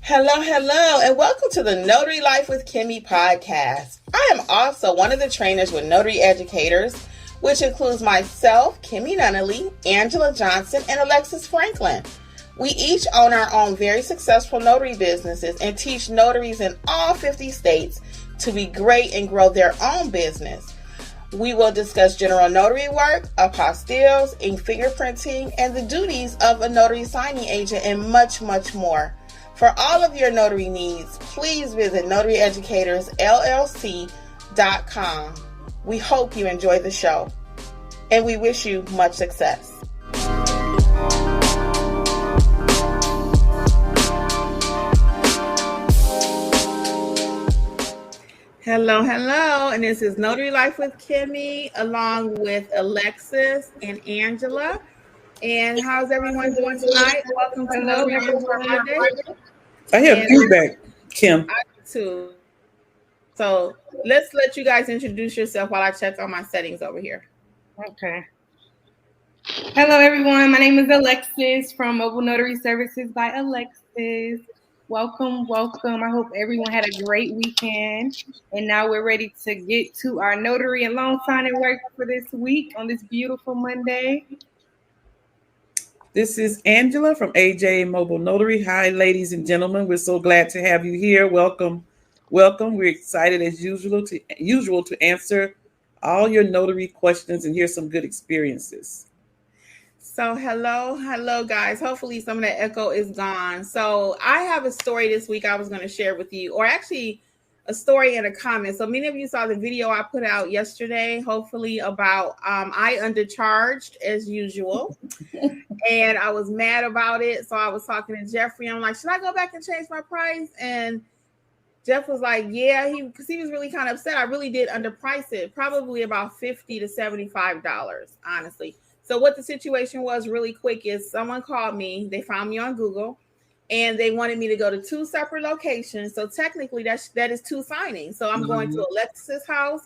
Hello, and welcome to the Notary Life with Kimmi Podcast. I am also one of the trainers with Notary Educators, which includes myself, Kimberly Nunnally, Angela Johnson, and Alexis Franklin. We each own our own very successful notary businesses and teach notaries in all 50 states to be great and grow their own business. We will discuss general notary work, apostilles, ink fingerprinting, and the duties of a notary signing agent, and much, much more. For all of your notary needs, please visit notaryeducatorsllc.com. We hope you enjoy the show, and we wish you much success. Hello, and this is Notary Life with Kimmi, along with Alexis and Angela. And how's everyone doing tonight? Welcome to Notary Life for Monday. I have feedback, Kim. I do too. So let's let you guys introduce yourself while I check on my settings over here. Okay. Hello, everyone. My name is Alexis from Mobile Notary Services by Alexis. Welcome. I hope everyone had a great weekend. And now we're ready to get to our notary and loan signing work for this week on this beautiful Monday. This is Angela from AJ Mobile Notary. Hi, ladies and gentlemen. We're so glad to have you here. Welcome. We're excited as usual to answer all your notary questions and hear some good experiences. So hello, guys. Hopefully some of that echo is gone. So I have a story this week I was going to share with you, or actually a story and a comment. So many of you saw the video I put out yesterday, hopefully, about I undercharged as usual. And I was mad about it. So I was talking to Jeffrey. I'm like, should I go back and change my price? And Jeff was like, yeah, because he was really kind of upset. I really did underprice it, probably about $50 to $75, honestly. So what the situation was really quick is someone called me. They found me on Google. And they wanted me to go to two separate locations. So technically that is two signings. So I'm going to Alexis' house.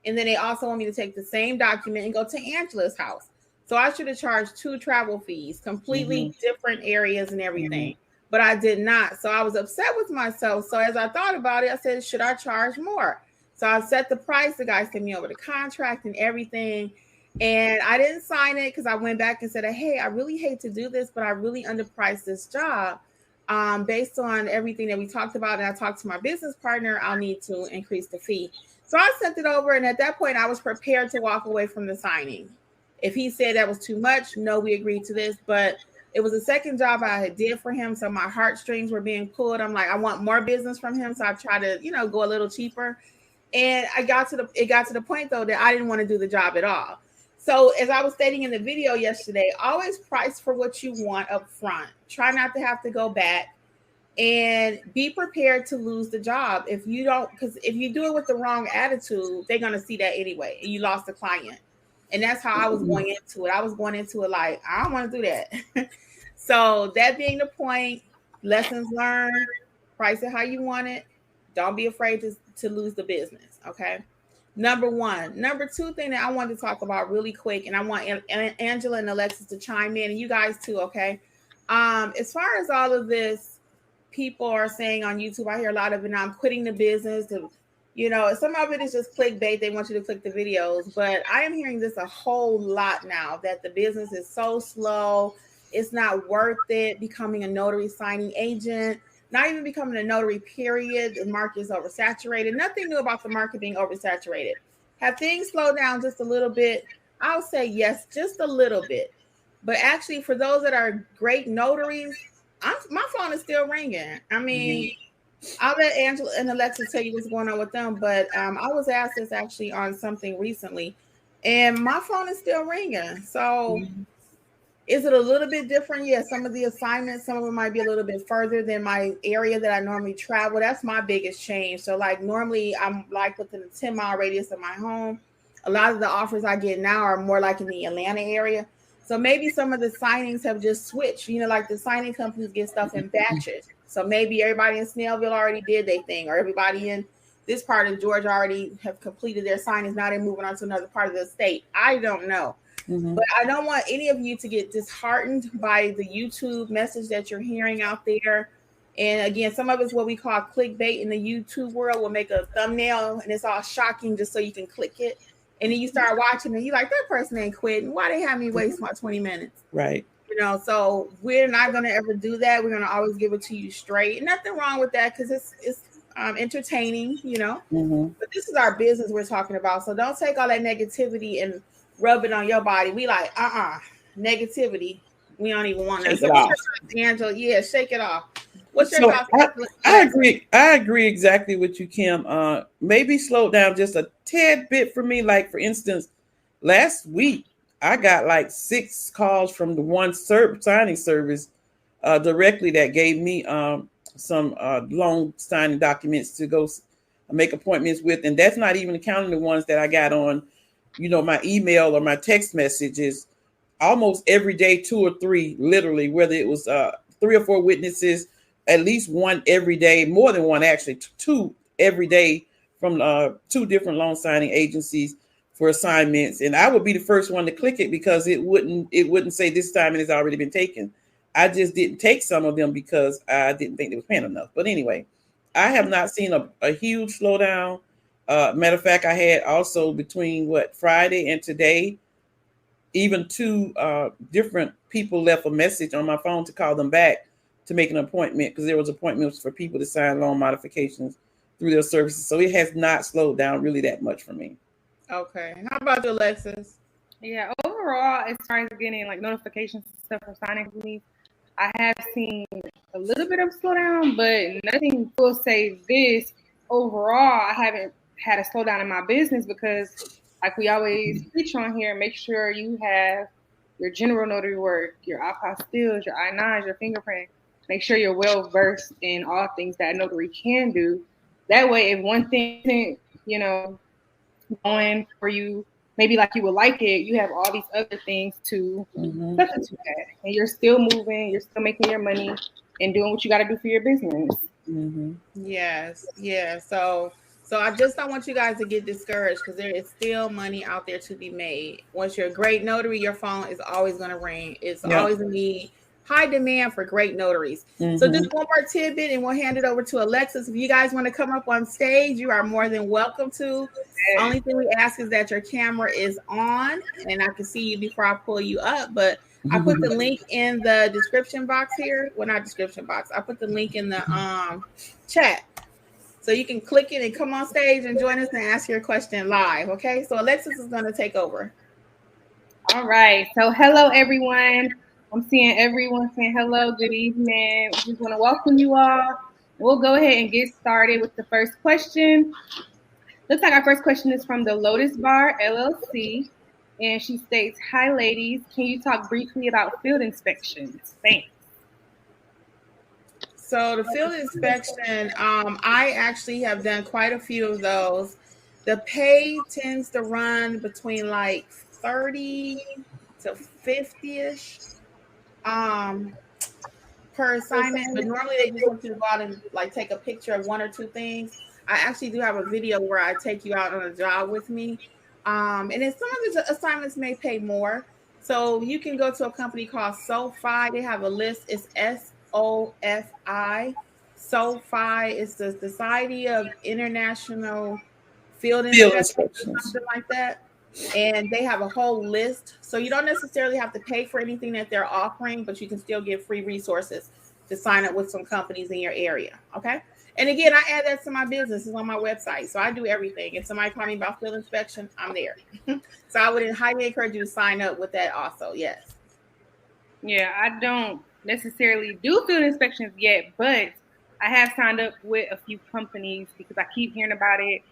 And then they also want me to take the same document and go to Angela's house. So I should have charged two travel fees, completely different areas and everything. But I did not. So I was upset with myself. So as I thought about it, I said, should I charge more? So I set the price. The guy sent me over the contract and everything. And I didn't sign it because I went back and said, hey, I really hate to do this, but I really underpriced this job. Based on everything that we talked about, and I talked to my business partner, I'll need to increase the fee. So I sent it over, and at that point, I was prepared to walk away from the signing. If he said that was too much, no, we agreed to this, but it was the second job I had did for him, so my heartstrings were being pulled. I'm like, I want more business from him, so I tried to, go a little cheaper. And it got to the point, though, that I didn't want to do the job at all. So as I was stating in the video yesterday, always price for what you want up front. Try not to have to go back, and be prepared to lose the job. If you do it with the wrong attitude, they're going to see that anyway, and you lost the client. And that's how I was going into it. I was going into it like, I don't want to do that. So that being the point, lessons learned, price it how you want it. Don't be afraid to lose the business, okay? Number one. Number two thing that I wanted to talk about really quick, and I want Angela and Alexis to chime in, and you guys too, okay? As far as all of this, people are saying on YouTube, I hear a lot of it now, I'm quitting the business. Some of it is just clickbait. They want you to click the videos, but I am hearing this a whole lot now, that the business is so slow. It's not worth it becoming a notary signing agent. Not even becoming a notary, period. The market is oversaturated. Nothing new about the market being oversaturated. Have things slowed down just a little bit? I'll say yes, just a little bit. But actually, for those that are great notaries, my phone is still ringing. I mean, I'll let Angela and Alexis tell you what's going on with them. But I was asked this actually on something recently, and my phone is still ringing. So is it a little bit different? Yeah, some of the assignments, some of them might be a little bit further than my area that I normally travel. That's my biggest change. So like normally I'm like within a 10-mile radius of my home. A lot of the offers I get now are more like in the Atlanta area. So maybe some of the signings have just switched. Like the signing companies get stuff in batches. So maybe everybody in Snellville already did their thing, or everybody in this part of Georgia already have completed their signings. Now they're moving on to another part of the state. I don't know. But I don't want any of you to get disheartened by the YouTube message that you're hearing out there. And again, some of it's what we call clickbait in the YouTube world. We'll make a thumbnail and it's all shocking just so you can click it. And then you start watching and you're like, that person ain't quitting. Why they have me waste my 20 minutes? Right. You know, so we're not going to ever do that. We're going to always give it to you straight. Nothing wrong with that because it's entertaining, you know. But this is our business we're talking about. So don't take all that negativity and rub it on your body. We like, negativity. We don't even want that. So Angela, yeah, shake it off. What's your thoughts? I agree exactly with you, Kim. Maybe slow down just a tad bit for me. Like, for instance, last week, I got like 6 calls from the one signing service directly that gave me some loan signing documents to go make appointments with. And that's not even counting the ones that I got on, my email or my text messages. Almost every day, 2 or 3, literally, whether it was 3 or 4 witnesses, at least 1 every day, more than 1 actually, 2 every day from 2 different loan signing agencies for assignments. And I would be the first one to click it because it wouldn't say this time it has already been taken. I just didn't take some of them because I didn't think they was paying enough. But anyway, I have not seen a huge slowdown. Matter of fact, I had also between Friday and today, even 2 different people left a message on my phone to call them back to make an appointment because there was appointments for people to sign loan modifications through their services. So it has not slowed down really that much for me. Okay. How about you, Alexis? Yeah, overall, as far as getting like notifications and stuff from signing companies, I have seen a little bit of slowdown, but nothing will say this. Overall, I haven't had a slowdown in my business because, like we always preach on here, make sure you have your general notary work, your apostilles, your I-9s, your fingerprint. Make sure you're well versed in all things that a notary can do. That way, if one thing isn't, going for you, maybe like you would like it, you have all these other things to substitute that. And you're still moving, you're still making your money and doing what you got to do for your business. Yes. Yeah. So I just don't want you guys to get discouraged because there is still money out there to be made. Once you're a great notary, your phone is always going to ring. It's always a need. High demand for great notaries. So just one more tidbit and we'll hand it over to Alexis. If you guys want to come up on stage, you are more than welcome to. Only thing we ask is that your camera is on and I can see you before I pull you up. But I put the link in the description box here. Well, not description box. I put the link in the chat. So you can click it and come on stage and join us and ask your question live. Okay. So Alexis is going to take over. All right. So hello, everyone. I'm seeing everyone saying hello, good evening. I just want to welcome you all. We'll go ahead and get started with the first question. Looks like our first question is from the Lotus Bar LLC. And she states, hi, ladies. Can you talk briefly about field inspections? Thanks. So the field inspection, I actually have done quite a few of those. The pay tends to run between like 30 to 50-ish. Per assignment, but normally they just want you to go out and like take a picture of 1 or 2 things. I actually do have a video where I take you out on a job with me. And then some of the assignments may pay more. So you can go to a company called SOFI. They have a list. It's SOFI. SOFI is the Society of International Field Inspections, something like that. And they have a whole list. So you don't necessarily have to pay for anything that they're offering, but you can still get free resources to sign up with some companies in your area. Okay. And again, I add that to my business. It's on my website. So I do everything. If somebody calls me about field inspection, I'm there. So I would highly encourage you to sign up with that also. Yes. Yeah, I don't necessarily do field inspections yet, but I have signed up with a few companies because I keep hearing about it.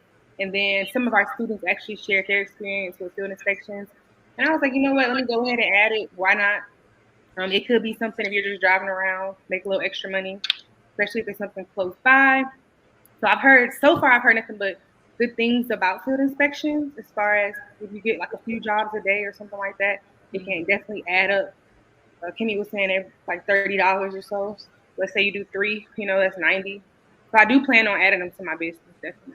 And then some of our students actually shared their experience with field inspections. And I was like, you know what, let me go ahead and add it. Why not? It could be something if you're just driving around, make a little extra money, especially if it's something close by. So so far I've heard nothing but good things about field inspections as far as if you get like a few jobs a day or something like that, it can definitely add up. Kimmi was saying like $30 or so. Let's say you do 3, that's $90. So I do plan on adding them to my business, definitely.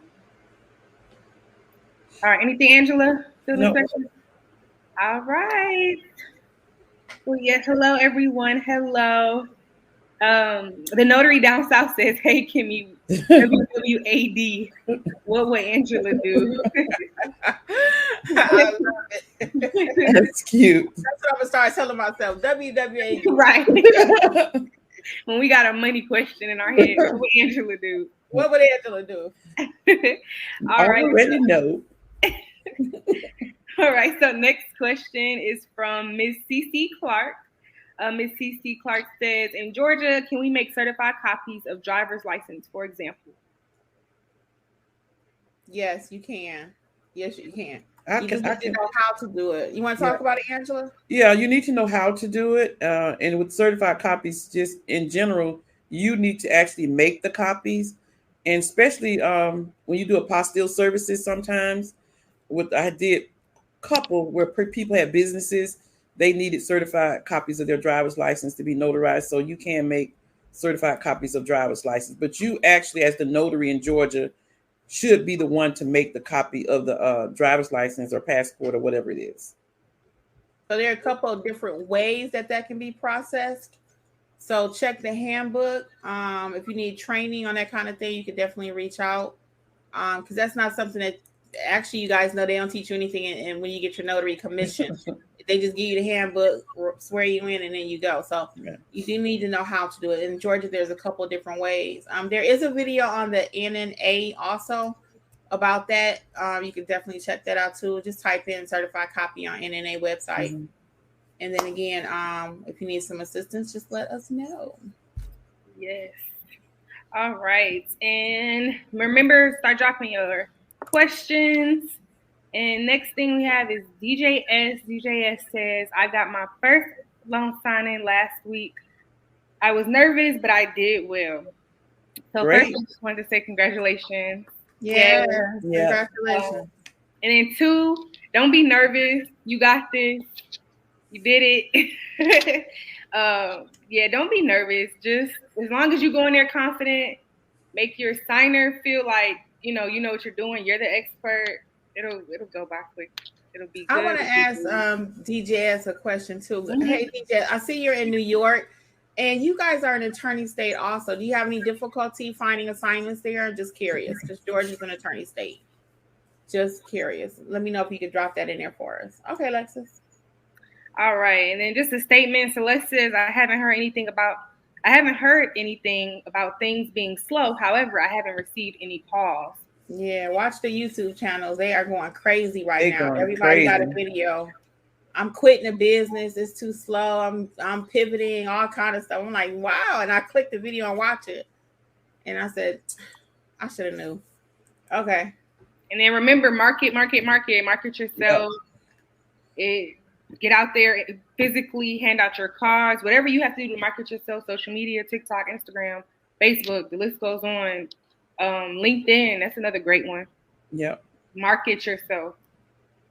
All right. Anything, Angela? No. All right. Well, yes. Hello, everyone. Hello. The notary down south says, "Hey, Kimmi, WWAD. What would Angela do?" I love it. That's cute. That's what I'm gonna start telling myself. WWA. Right. When we got a money question in our head, what would Angela do? What would Angela do? All right. Already know. All right. So next question is from Miss CC Clark. Miss CC Clark says, in Georgia, can we make certified copies of driver's license, for example? Yes, you can. Yes, you can. You can just need to know how to do it. You want to talk about it, Angela? Yeah, you need to know how to do it. And with certified copies, just in general, you need to actually make the copies. And especially when you do apostille services sometimes, I did a couple where people had businesses, they needed certified copies of their driver's license to be notarized. So you can make certified copies of driver's license. But you actually, as the notary in Georgia, should be the one to make the copy of the driver's license or passport or whatever it is. So there are a couple of different ways that can be processed. So check the handbook. If you need training on that kind of thing, you could definitely reach out. Because that's not something that actually you guys know they don't teach you anything. And when you get your notary commission, they just give you the handbook, swear you in, and then you go. So you do need to know how to do it. In Georgia, there's a couple of different ways. There is a video on the NNA also about that. You can definitely check that out too. Just type in certified copy on NNA website. Mm-hmm. And then again, if you need some assistance, just let us know. Yes. All right. And remember, start dropping your questions. And next thing we have is DJS. DJS says, I got my first loan signing last week. I was nervous, but I did well. So Great. First, I just wanted to say congratulations. Yeah. Congratulations. And then 2, don't be nervous. You got this. You did it. Don't be nervous. Just as long as you go in there confident, make your signer feel like you know what you're doing. You're the expert. It'll go by quick. It'll be good. I want to ask DJS a question too. Mm-hmm. Hey DJ, I see you're in New York, and you guys are an attorney state also. Do you have any difficulty finding assignments there? I'm just curious because Georgia's an attorney state. Just curious. Let me know if you could drop that in there for us. Okay, Alexis. All right, and then just a statement. Celeste says, I haven't heard anything about things being slow. However, I haven't received any calls. Yeah, watch the YouTube channels. They are going crazy right now. Everybody got a video. I'm quitting the business. It's too slow. I'm pivoting, all kind of stuff. I'm like, wow. And I clicked the video and watched it. And I said, I should have knew. Okay. And then remember, market yourself. Get out there, physically hand out your cards, whatever you have to do to market yourself, social media, TikTok, Instagram, Facebook, the list goes on. LinkedIn, that's another great one. Yep. Market yourself.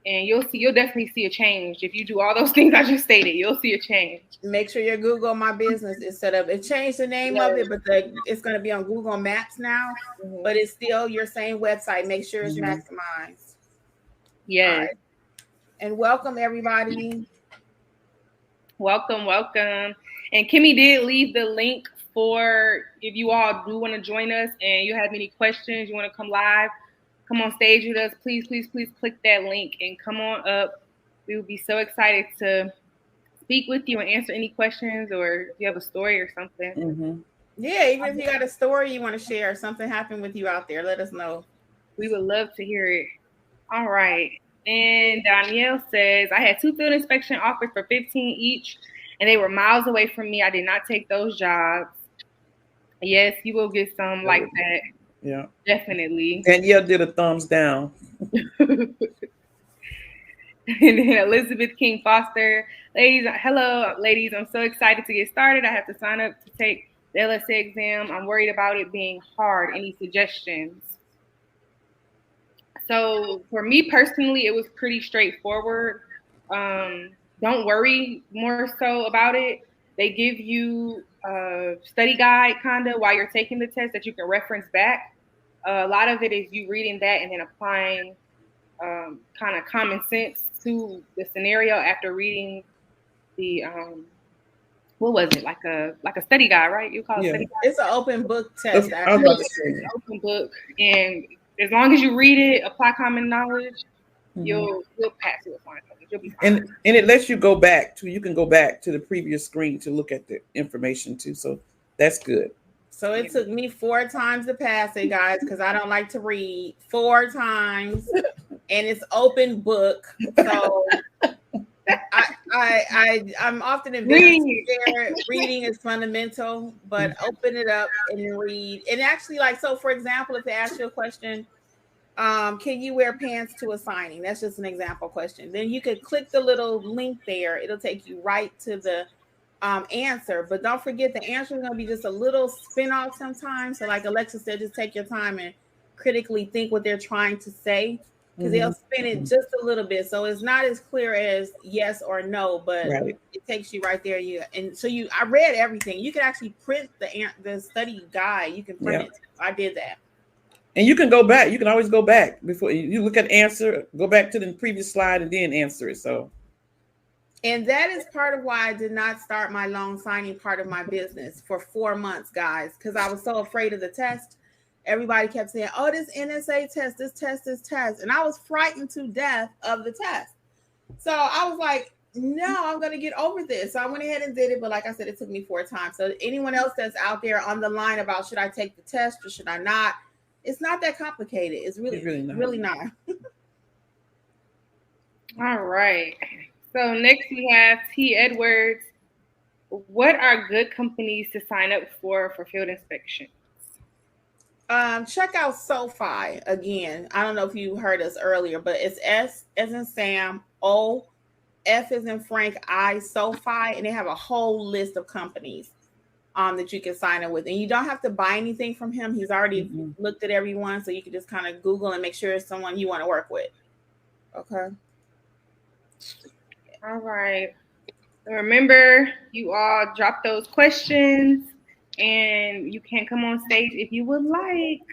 And you'll definitely see a change. If you do all those things I just stated, you'll see a change. Make sure your Google My Business is set up. It changed the name of it, but it's going to be on Google Maps now. Mm-hmm. But it's still your same website. Make sure it's maximized. Yes. Right. And welcome, everybody. Welcome. And Kimmi did leave the link for if you all do want to join us and you have any questions, you want to come live, come on stage with us, please click that link and come on up. We will be so excited to speak with you and answer any questions, or if you have a story or something. Mm-hmm. Yeah, even if you got a story you want to share, something happened with you out there, let us know. We would love to hear it. All right. And Danielle says, I had 2 field inspection offers for $15 each, and they were miles away from me. I did not take those jobs. Yes, you will get some like that. Yeah. Definitely. Danielle did a thumbs down. And then Elizabeth King Foster. Hello, ladies. I'm so excited to get started. I have to sign up to take the LSA exam. I'm worried about it being hard. Any suggestions? So for me personally, it was pretty straightforward. Don't worry more so about it. They give you a study guide kind of while you're taking the test that you can reference back. A lot of it is you reading that and then applying kind of common sense to the scenario after reading the what was it, like a study guide, right? You call it study guide? It's an open book test. I was about to say An open book, and as long as you read it, apply common knowledge, you'll pass it with flying colors. You'll be fine. And it lets you go back to the previous screen to look at the information too. So that's good. So it took me 4 times to pass it, guys, because I don't like to read. 4 times, and it's open book. So I'm often embarrassed to share. Reading is fundamental, but open it up and read. And actually, like, so for example, if they ask you a question, can you wear pants to a signing? That's just an example question. Then you could click the little link there. It'll take you right to the answer. But don't forget, the answer is going to be just a little spin off sometimes. So like Alexis said, just take your time and critically think what they're trying to say, because they'll spin it just a little bit. So it's not as clear as yes or no, but it takes you right there. I read everything. You can actually print the study guide. You can print it. I did that. And you can go back. You can always go back before you look at answer, go back to the previous slide and then answer it. So. And that is part of why I did not start my loan signing part of my business for 4 months, guys, because I was so afraid of the test. Everybody kept saying, oh, this NSA test, this test. And I was frightened to death of the test. So I was like, no, I'm going to get over this. So I went ahead and did it. But like I said, it took me 4 times. So anyone else that's out there on the line about should I take the test or should I not? It's not that complicated. It's really not. All right. So next we have T. Edwards. What are good companies to sign up for field inspections? Check out SoFi again. I don't know if you heard us earlier, but it's S as in Sam, O, F as in Frank, I, SoFi, and they have a whole list of companies that you can sign up with. And you don't have to buy anything from him. He's already looked at everyone, so you can just kind of Google and make sure it's someone you want to work with. Okay. All right. Remember, you all drop those questions, and you can come on stage if you would like.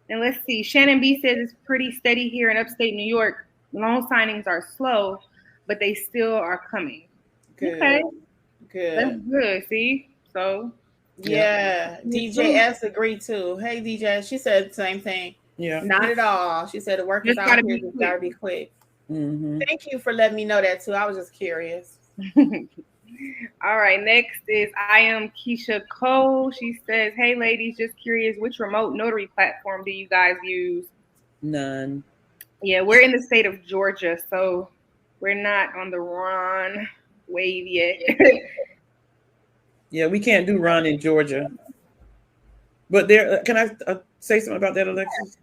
And let's see. Shannon B says it's pretty steady here in upstate New York. Loan signings are slow, but they still are coming. Good. Okay. Good. That's good. See? So. Yeah. DJS agreed too. Hey, DJ. She said the same thing. Yeah. Not at all. She said the work is out here. It's got to be quick. Thank you for letting me know that too. I was just curious. All right, next is I am Keisha Cole. She says, hey ladies, just curious, which remote notary platform do you guys use? None. Yeah, we're in the state of Georgia, so we're not on the Ron wave yet. Yeah, we can't do Ron in Georgia. But there, can I say something about that, Alexis?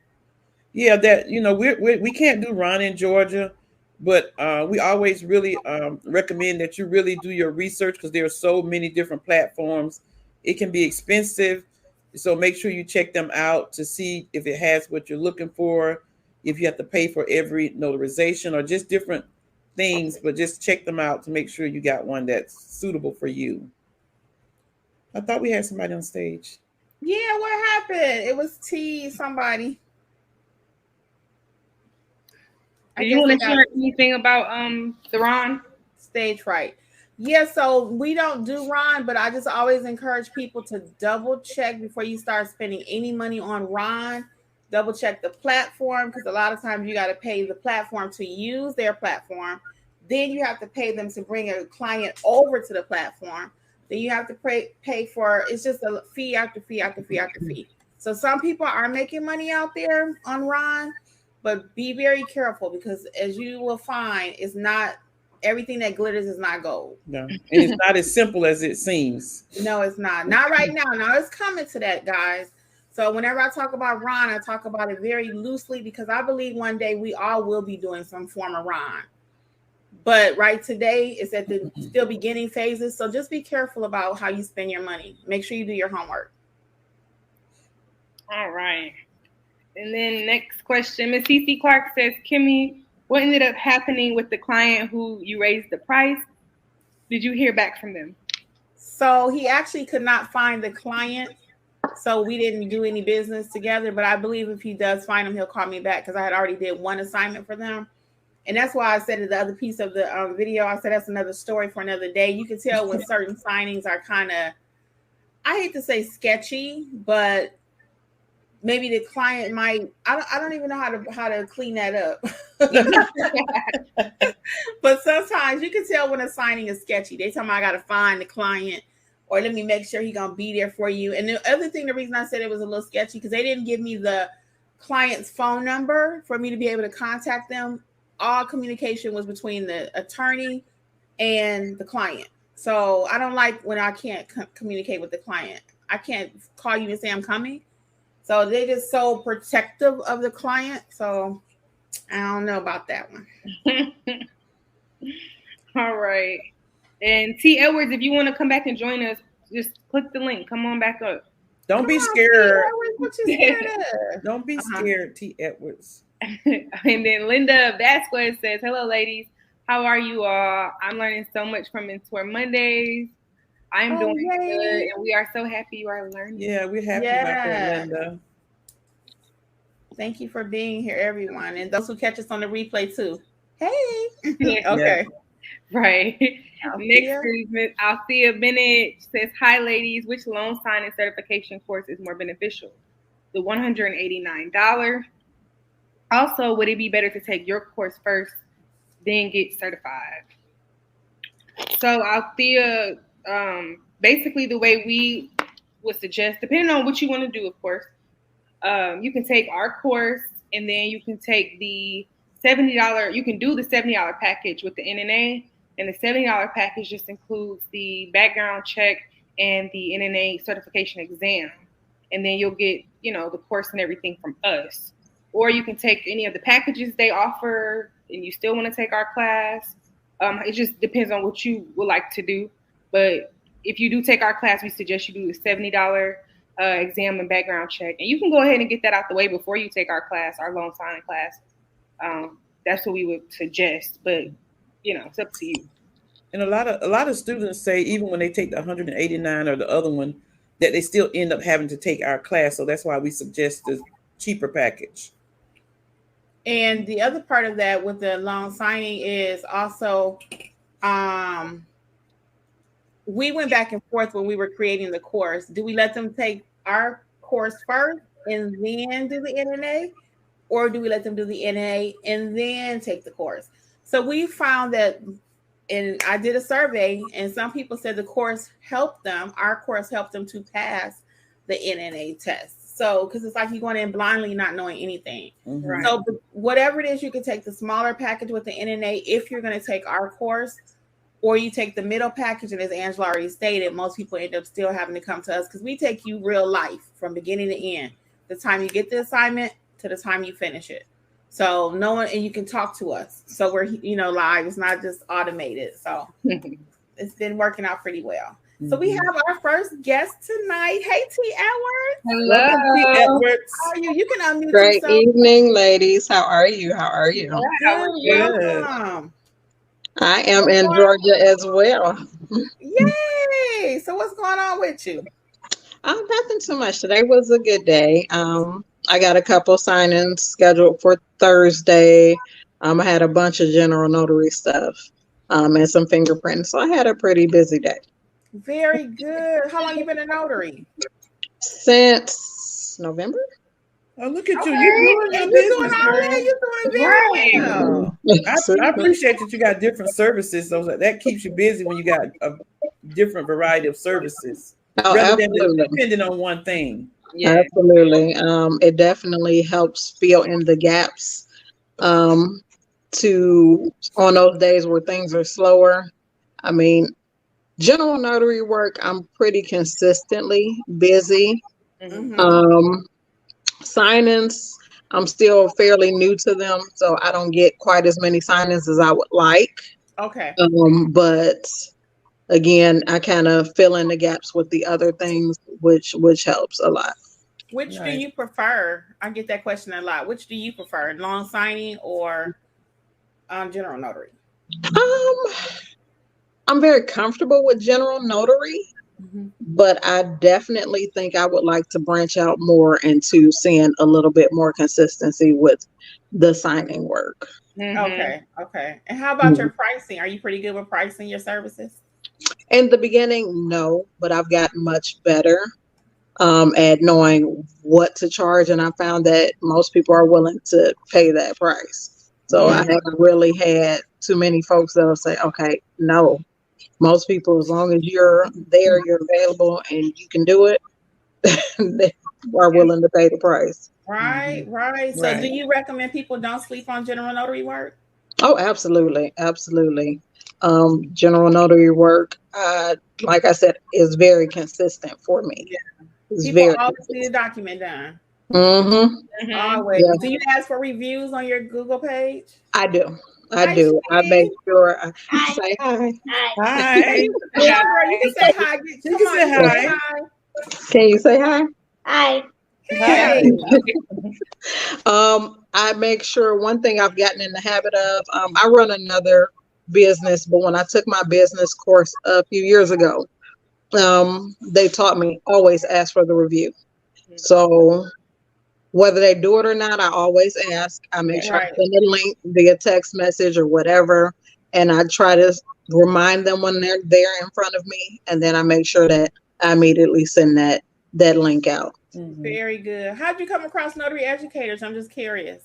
Yeah, that we can't do Ron in Georgia, but we always really recommend that you really do your research, because there are so many different platforms. It can be expensive, so make sure you check them out to see if it has what you're looking for, if you have to pay for every notarization or just different things, but just check them out to make sure you got one that's suitable for you. I thought we had somebody on stage. Yeah, what happened? It was T somebody. Do you want to share anything about the Ron? Stage fright. Yeah, so we don't do Ron, but I just always encourage people to double check before you start spending any money on Ron. Double check the platform, because a lot of times you got to pay the platform to use their platform. Then you have to pay them to bring a client over to the platform. Then you have to pay for, it's just a fee after fee after fee after fee. So some people are making money out there on Ron, but be very careful, because as you will find, it's not everything that glitters is not gold. No, and it's not as simple as it seems. No, it's not. Not right now. Now it's coming to that, guys. So whenever I talk about Ron, I talk about it very loosely, because I believe one day we all will be doing some form of Ron. But right today, it's at the still beginning phases. So just be careful about how you spend your money. Make sure you do your homework. All right. And then next question, Ms. CC Clark says, Kimmi, what ended up happening with the client who you raised the price? Did you hear back from them? So he actually could not find the client. So we didn't do any business together. But I believe if he does find him, he'll call me back, because I had already did one assignment for them. And that's why I said in the other piece of the video, I said that's another story for another day. You can tell when certain signings are kind of, I hate to say sketchy, but maybe the client might, I don't even know how to clean that up. But sometimes you can tell when a signing is sketchy. They tell me I got to find the client, or let me make sure he's going to be there for you. And the other thing, the reason I said it was a little sketchy, because they didn't give me the client's phone number for me to be able to contact them. All communication was between the attorney and the client. So I don't like when I can't communicate with the client. I can't call you and say I'm coming. So they're just so protective of the client. So I don't know about that one. All right. And T. Edwards, if you want to come back and join us, just click the link. Come on back up. Don't be scared. What you scared of? Don't be scared, T. Edwards. And then Linda Vasquez says, hello, ladies. How are you all? I'm learning so much from Mentor Mondays. I'm doing good, and we are so happy you are learning. Yeah, we're happy about that, Linda. Thank you for being here, everyone. And those who catch us on the replay, too. Hey. Okay. Yeah. Right. Next is Ms. Althea Bennett says, hi, ladies. Which loan signing certification course is more beneficial? The $189. Also, would it be better to take your course first, then get certified? So, Althea, basically the way we would suggest, depending on what you want to do, of course, you can take our course, and then you can take the $70, you can do the $70 package with the NNA, and the $70 package just includes the background check and the NNA certification exam. And then you'll get, the course and everything from us. Or you can take any of the packages they offer, and you still want to take our class. It just depends on what you would like to do. But if you do take our class, we suggest you do the $70 exam and background check. And you can go ahead and get that out the way before you take our class, our loan signing class. That's what we would suggest. But, it's up to you. And a lot of students say, even when they take the 189 or the other one, that they still end up having to take our class. So that's why we suggest the cheaper package. And the other part of that with the loan signing is also, we went back and forth when we were creating the course. Do we let them take our course first and then do the NNA? Or do we let them do the NNA and then take the course? So we found that, and I did a survey, and some people said the course helped them. Our course helped them to pass the NNA test. So, because it's like you're going in blindly, not knowing anything. Mm-hmm. Right. So, whatever it is, you can take the smaller package with the NNA if you're going to take our course, or you take the middle package. And as Angela already stated, most people end up still having to come to us because we take you real life from beginning to end. The time you get the assignment to the time you finish it. So, no one, and you can talk to us. So, we're, live. It's not just automated. So, it's been working out pretty well. So we have our first guest tonight. Hey, T. Edwards. Hello. T. Edwards. How are you? You can unmute Great yourself. evening, ladies. How are you? Good. I am in Georgia as well. Yay! So what's going on with you? Nothing too much. Today was a good day. I got a couple signings scheduled for Thursday. I had a bunch of general notary stuff and some fingerprinting. So I had a pretty busy day. Very good. How long you been a notary? Since November. Oh, look at you. You're doing your business, girl. You're doing very well. I appreciate that you got different services. So that keeps you busy when you got a different variety of services. Rather than depending on one thing. Yeah. Absolutely. It definitely helps fill in the gaps on those days where things are slower. I mean, general notary work, I'm pretty consistently busy. Mm-hmm. Signings, I'm still fairly new to them, so I don't get quite as many signings as I would like. Okay. But again, I kind of fill in the gaps with the other things, which helps a lot. Which do you prefer? I get that question a lot. Which do you prefer, long signing or general notary? I'm very comfortable with general notary, but I definitely think I would like to branch out more into seeing a little bit more consistency with the signing work. Okay. And how about your pricing? Are you pretty good with pricing your services? In the beginning, no, but I've gotten much better at knowing what to charge, and I found that most people are willing to pay that price. So I haven't really had too many folks that'll say, "Okay, no." Most people, as long as you're there, you're available, and you can do it, they are willing to pay the price. Right. So, do you recommend people don't sleep on general notary work? Oh, absolutely. General notary work, like I said, is very consistent for me. Yeah. People always need a document done. Always. Yeah. Do you ask for reviews on your Google page? I do. I make sure I say hi. Hi. You can say hi. You can say hi. Can you say hi? Hi. Hey. I make sure, one thing I've gotten in the habit of, I run another business, but when I took my business course a few years ago, they taught me always ask for the review. So whether they do it or not, I always ask. I make sure I send a link via text message or whatever, and I try to remind them when they're there in front of me, and then I make sure that I immediately send that link out. Very good. How'd you come across Notary Educators? I'm just curious.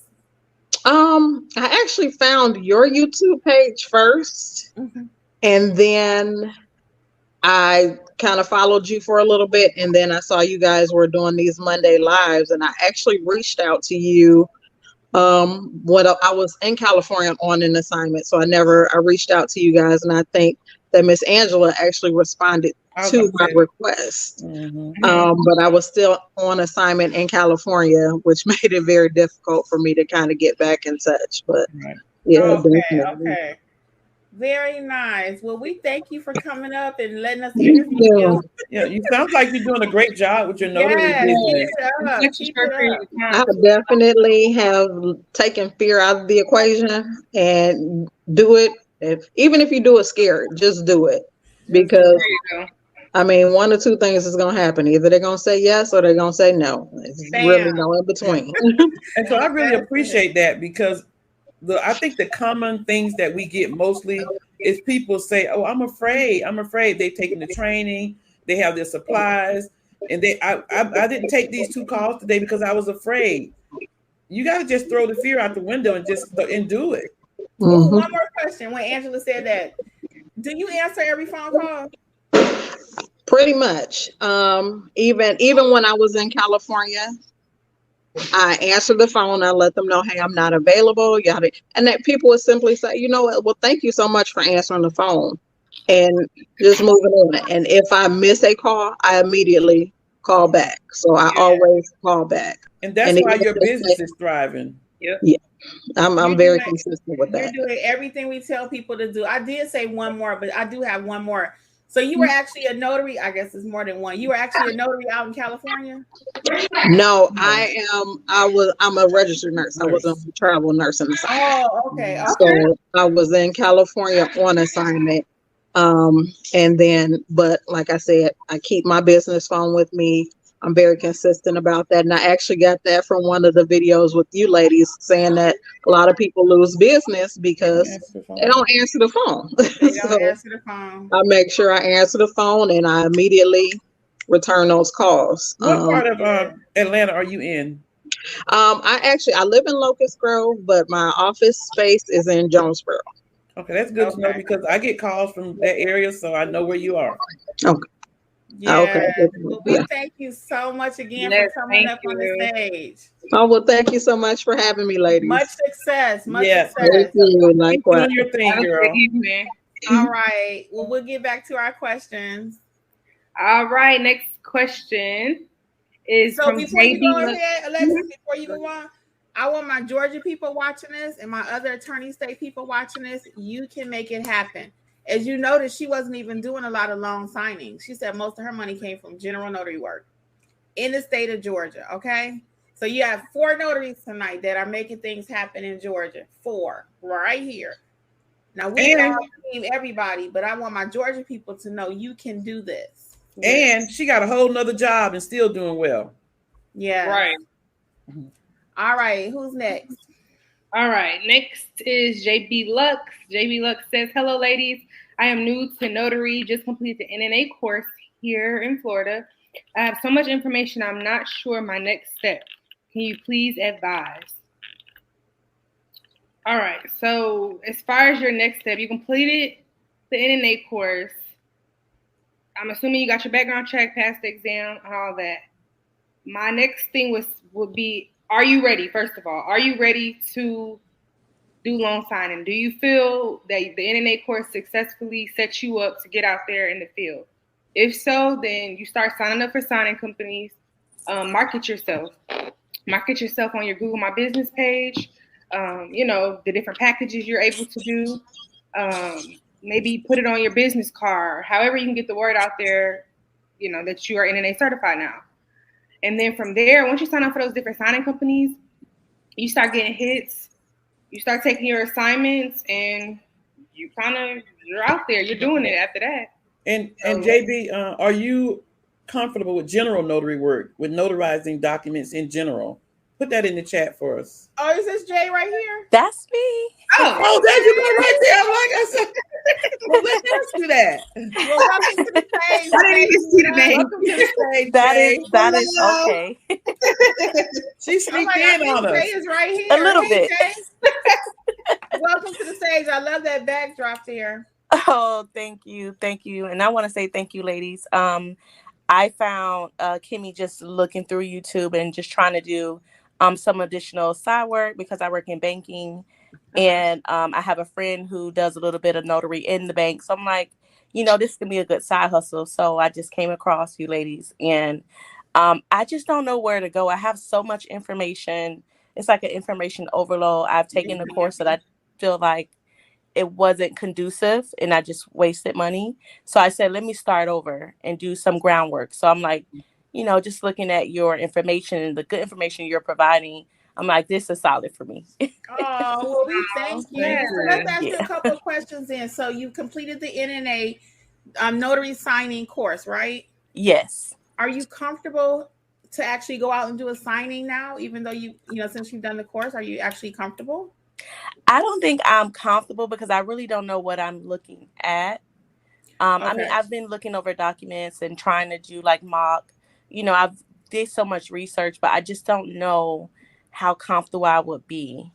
I actually found your YouTube page first, and then I kind of followed you for a little bit, and then I saw you guys were doing these Monday lives, and I actually reached out to you when I was in California on an assignment, so I reached out to you guys, and I think that Miss Angela actually responded to my request. But I was still on assignment in California, which made it very difficult for me to kind of get back in touch. But Okay. Very nice. Well, we thank you for coming up and letting us interview you. Yeah, you sound like you're doing a great job with your notary business. Keep it I up. definitely have taken fear out of the equation and do it. Even if you do it scared, just do it. Because I mean, one or two things is going to happen. Either they're going to say yes or they're going to say no. It's really no in between. And so I really appreciate that, because I think the common things that we get mostly is people say, "Oh, I'm afraid. They've taken the training, they have their supplies, and I didn't take these 2 calls today because I was afraid." You got to just throw the fear out the window and do it. One more question. When Angela said that, do you answer every phone call? Pretty much. Even when I was in California, I answered the phone. I let them know, "Hey, I'm not available." And that people would simply say, "You know what? Well, thank you so much for answering the phone," and just moving on. And if I miss a call, I immediately call back. So I always call back. And that's why your business is thriving. Yeah. I'm very consistent with that. You're doing everything we tell people to do. I did say one more, but I do have one more. So you were actually a notary. I guess it's more than one. You were actually a notary out in California? No, I'm a registered nurse. I was a travel nurse in the assignment. Oh, okay. So I was in California on assignment. But like I said, I keep my business phone with me. I'm very consistent about that. And I actually got that from one of the videos with you ladies saying that a lot of people lose business because they don't answer the phone. They don't answer the phone. I make sure I answer the phone and I immediately return those calls. What part of Atlanta are you in? I live in Locust Grove, but my office space is in Jonesboro. Okay, that's good to know, because I get calls from that area, so I know where you are. Okay. Yeah. Okay. Well, we thank you so much again for coming up on the stage. Oh, well, thank you so much for having me, ladies. Much success. Success. Thank you. Likewise. Keep doing your thing, girl. All right. Well, we'll get back to our questions. All right. Next question is so before you go ahead, Alexis, before you move on, I want my Georgia people watching this and my other attorney state people watching this. You can make it happen. As you noticed, she wasn't even doing a lot of loan signings. She said most of her money came from general notary work in the state of Georgia. Okay. So you have 4 notaries tonight that are making things happen in Georgia. 4 right here. Now we don't name everybody, but I want my Georgia people to know you can do this. And she got a whole nother job and still doing well. Yeah. Right. All right. Who's next? All right. Next is JB Lux. JB Lux says, "Hello, ladies. I am new to notary. Just completed the NNA course here in Florida. I have so much information. I'm not sure my next step. Can you please advise?" All right. So as far as your next step, you completed the NNA course. I'm assuming you got your background check, passed the exam, and all that. My next thing would be, are you ready? First of all, are you ready to do loan signing? Do you feel that the NNA course successfully sets you up to get out there in the field? If so, then you start signing up for signing companies. Market yourself. Market yourself on your Google My Business page. The different packages you're able to do. Maybe put it on your business card. However you can get the word out there, that you are NNA certified now. And then from there, once you sign up for those different signing companies, you start getting hits. You start taking your assignments, and you're out there. You're doing it after that. And JB, are you comfortable with general notary work, with notarizing documents in general? Put that in the chat for us. Oh, is this Jay right here? That's me. Oh, there you go, right there. Like I said, well, let's ask you that. Well, welcome to the stage. I didn't even see the name. Welcome to the stage, That Jay. is okay. She sneaked in on us. Jay is right here. A little bit. Jay. Welcome to the stage. I love that backdrop there. Oh, thank you. And I want to say thank you, ladies. I found Kimmi just looking through YouTube and just trying to do some additional side work because I work in banking. And I have a friend who does a little bit of notary in the bank. So I'm like, this can be a good side hustle. So I just came across you ladies, and I just don't know where to go. I have so much information. It's like an information overload. I've taken a course that I feel like it wasn't conducive and I just wasted money. So I said, let me start over and do some groundwork. So I'm like, just looking at your information and the good information you're providing, I'm like, this is solid for me. Oh, well, we thank you. Thank So let's ask you a couple of questions then. So you completed the NNA notary signing course, right? Yes. Are you comfortable to actually go out and do a signing now, even though since you've done the course? Are you actually comfortable? I don't think I'm comfortable because I really don't know what I'm looking at. I mean, I've been looking over documents and trying to do like mock, I've did so much research, but I just don't know how comfortable I would be.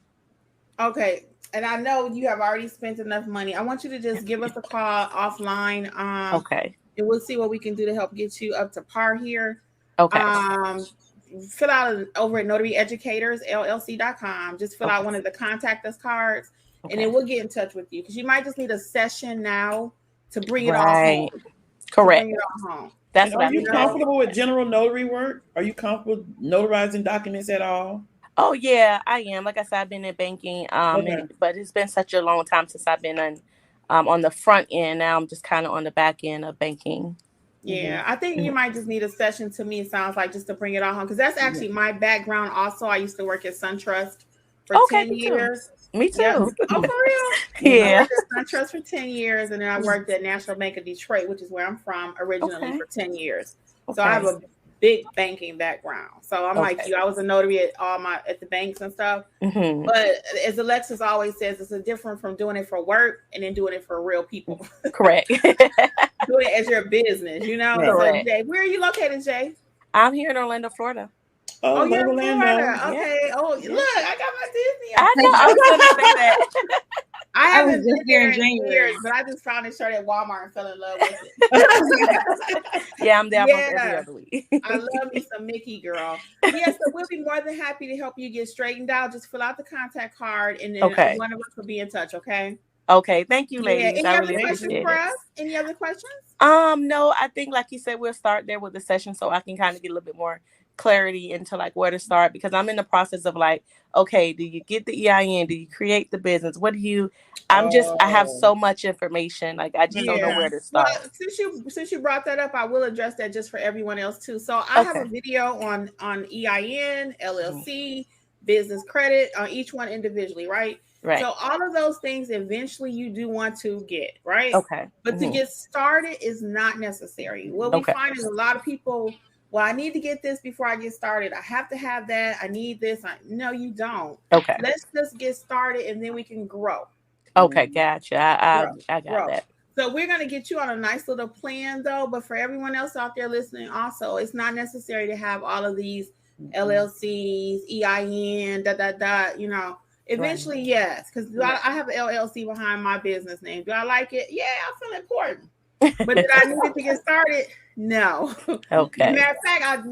Okay. And I know you have already spent enough money. I want you to just give us a call offline. Okay. And we'll see what we can do to help get you up to par here. Okay. Fill out over at notaryeducatorsllc.com. Just fill out one of the contact us cards, and then we'll get in touch with you because you might just need a session now to bring it all home. Correct. Bring it all home. That's Are you comfortable with general notary work? Are you comfortable notarizing documents at all? Oh yeah, I am. Like I said, I've been in banking, but it's been such a long time since I've been on the front end. Now I'm just kind of on the back end of banking. Yeah, I think you might just need a session. To me, it sounds like just to bring it all home because that's actually my background. Also, I used to work at SunTrust for 10 years. Me too. Yep. Oh, for real? Yeah. I worked at SunTrust for 10 years, and then I worked at National Bank of Detroit, which is where I'm from originally, for 10 years. So I have a big banking background. So I'm like you. I was a notary at at the banks and stuff. But as Alexis always says, it's different from doing it for work and then doing it for real people. Correct. Doing it as your business, So, Jay, where are you located, Jay? I'm here in Orlando, Florida. Oh, you're in Orlando. Florida. Okay. Yeah. Oh, look, I got my Disney. I know. I was going to say that. I haven't been there in January, but I just found a shirt at Walmart and fell in love with it. Yeah, I'm there every other week. I love me some Mickey, girl. Yes, so we'll be more than happy to help you get straightened out. Just fill out the contact card, and then one of us will be in touch. Okay. Okay. Thank you, ladies. Any other questions for us? Any other questions? No. I think, like you said, we'll start there with the session so I can kind of get a little bit more clarity into like where to start because I'm in the process of like, okay, do you get the EIN? Do you create the business? What do you? I have so much information. Like I just don't know where to start. Well, since you brought that up, I will address that just for everyone else too. So I have a video on EIN, LLC, business credit on each one individually, right? Right. So all of those things eventually you do want to get, right? Okay. But to get started is not necessary. What we find is a lot of people well, I need to get this before I get started. I have to have that. I need this. No, you don't. Okay. Let's just get started and then we can grow. Okay, gotcha. I got Grow. that. So we're going to get you on a nice little plan though. But for everyone else out there listening, also, it's not necessary to have all of these LLCs, EIN, you know. Eventually, yes, because I have an LLC behind my business name. Do I like it? Yeah, I feel important. But did I need it to get started? No. Okay. Matter of fact,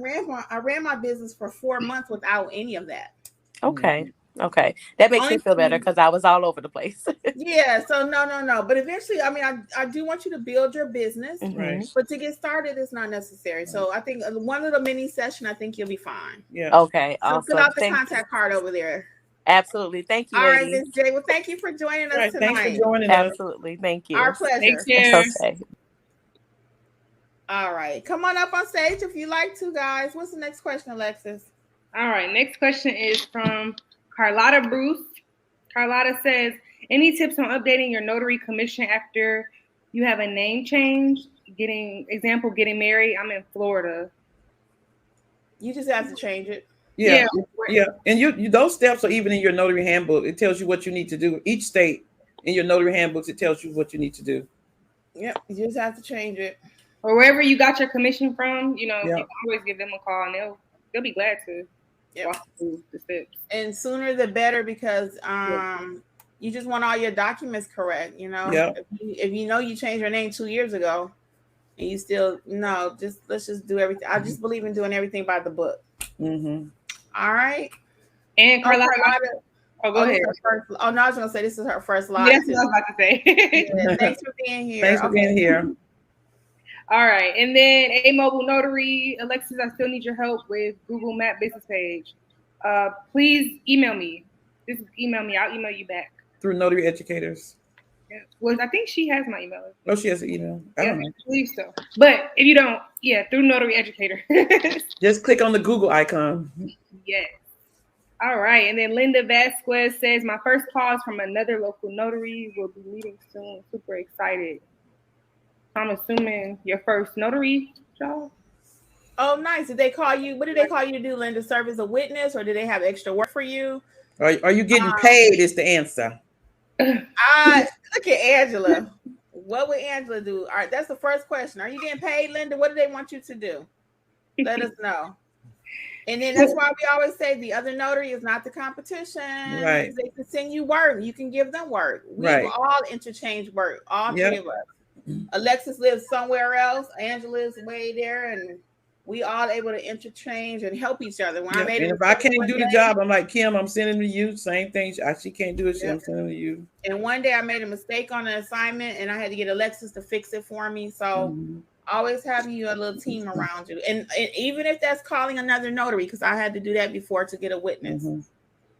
I ran my business for 4 months without any of that. Okay. Okay. That makes me feel better because I was all over the place. Yeah. So no. But eventually, I mean, I do want you to build your business, Right. but to get started, it's not necessary. So I think one little mini session, I think you'll be fine. Yeah. Okay. So Awesome. fill out the contact card over there. Absolutely. Thank you, all ladies. right, Ms. J. Well, thank you for joining us tonight. Thanks for joining us. Absolutely. Thank you. Our pleasure. Okay. All right. Come on up on stage if you like to, guys. What's the next question, Alexis? All right. Next question is from Carlotta Bruce. Carlotta says, any tips on updating your notary commission after you have a name change? Getting married. I'm in Florida. You just have to change it. Yeah. And you those steps are even in your notary handbook. It tells you what you need to do. Each state in your notary handbooks, it tells you what you need to do. Yep. You just have to change it. Or wherever you got your commission from, you can always give them a call and they'll be glad to walk through the steps. And sooner the better, because you just want all your documents correct. You know, if you know you changed your name 2 years ago, and you still let's just do everything. I just believe in doing everything by the book. Mm-hmm. All right. And Carlotta. Oh, go ahead. No, I was gonna say this is her first live. Yes, I was about to say. Thanks for being here. Thanks for being here. All right, and then a mobile notary, Alexis, I still need your help with Google Map business page. Please email me. Just email me. I'll email you back. Through Notary Educators. Yeah. Well, I think she has my email. Oh, she has an email. I don't know. I believe so. But if you don't, through Notary Educator. Just click on the Google icon. Yes. All right, and then Linda Vasquez says, my first call is from another local notary. We'll be meeting soon. Super excited. I'm assuming your first notary job. Oh, nice. Did they call you? What did they call you to do, Linda? Serve as a witness, or did they have extra work for you? Are you getting paid? Is the answer. Look at Angela. What would Angela do? All right, that's the first question. Are you getting paid, Linda? What do they want you to do? Let us know. And then that's why we always say the other notary is not the competition. Right. They can send you work. You can give them work. We all interchange work. All three of us. Alexis lives somewhere else. Angela is way there, and we all able to interchange and help each other. When and if I can't do the job, I'm like, Kim, I'm sending to you. Same thing. She can't do it. I'm sending to you. And one day I made a mistake on an assignment, and I had to get Alexis to fix it for me. So always having you a little team around you, and even if that's calling another notary, because I had to do that before to get a witness.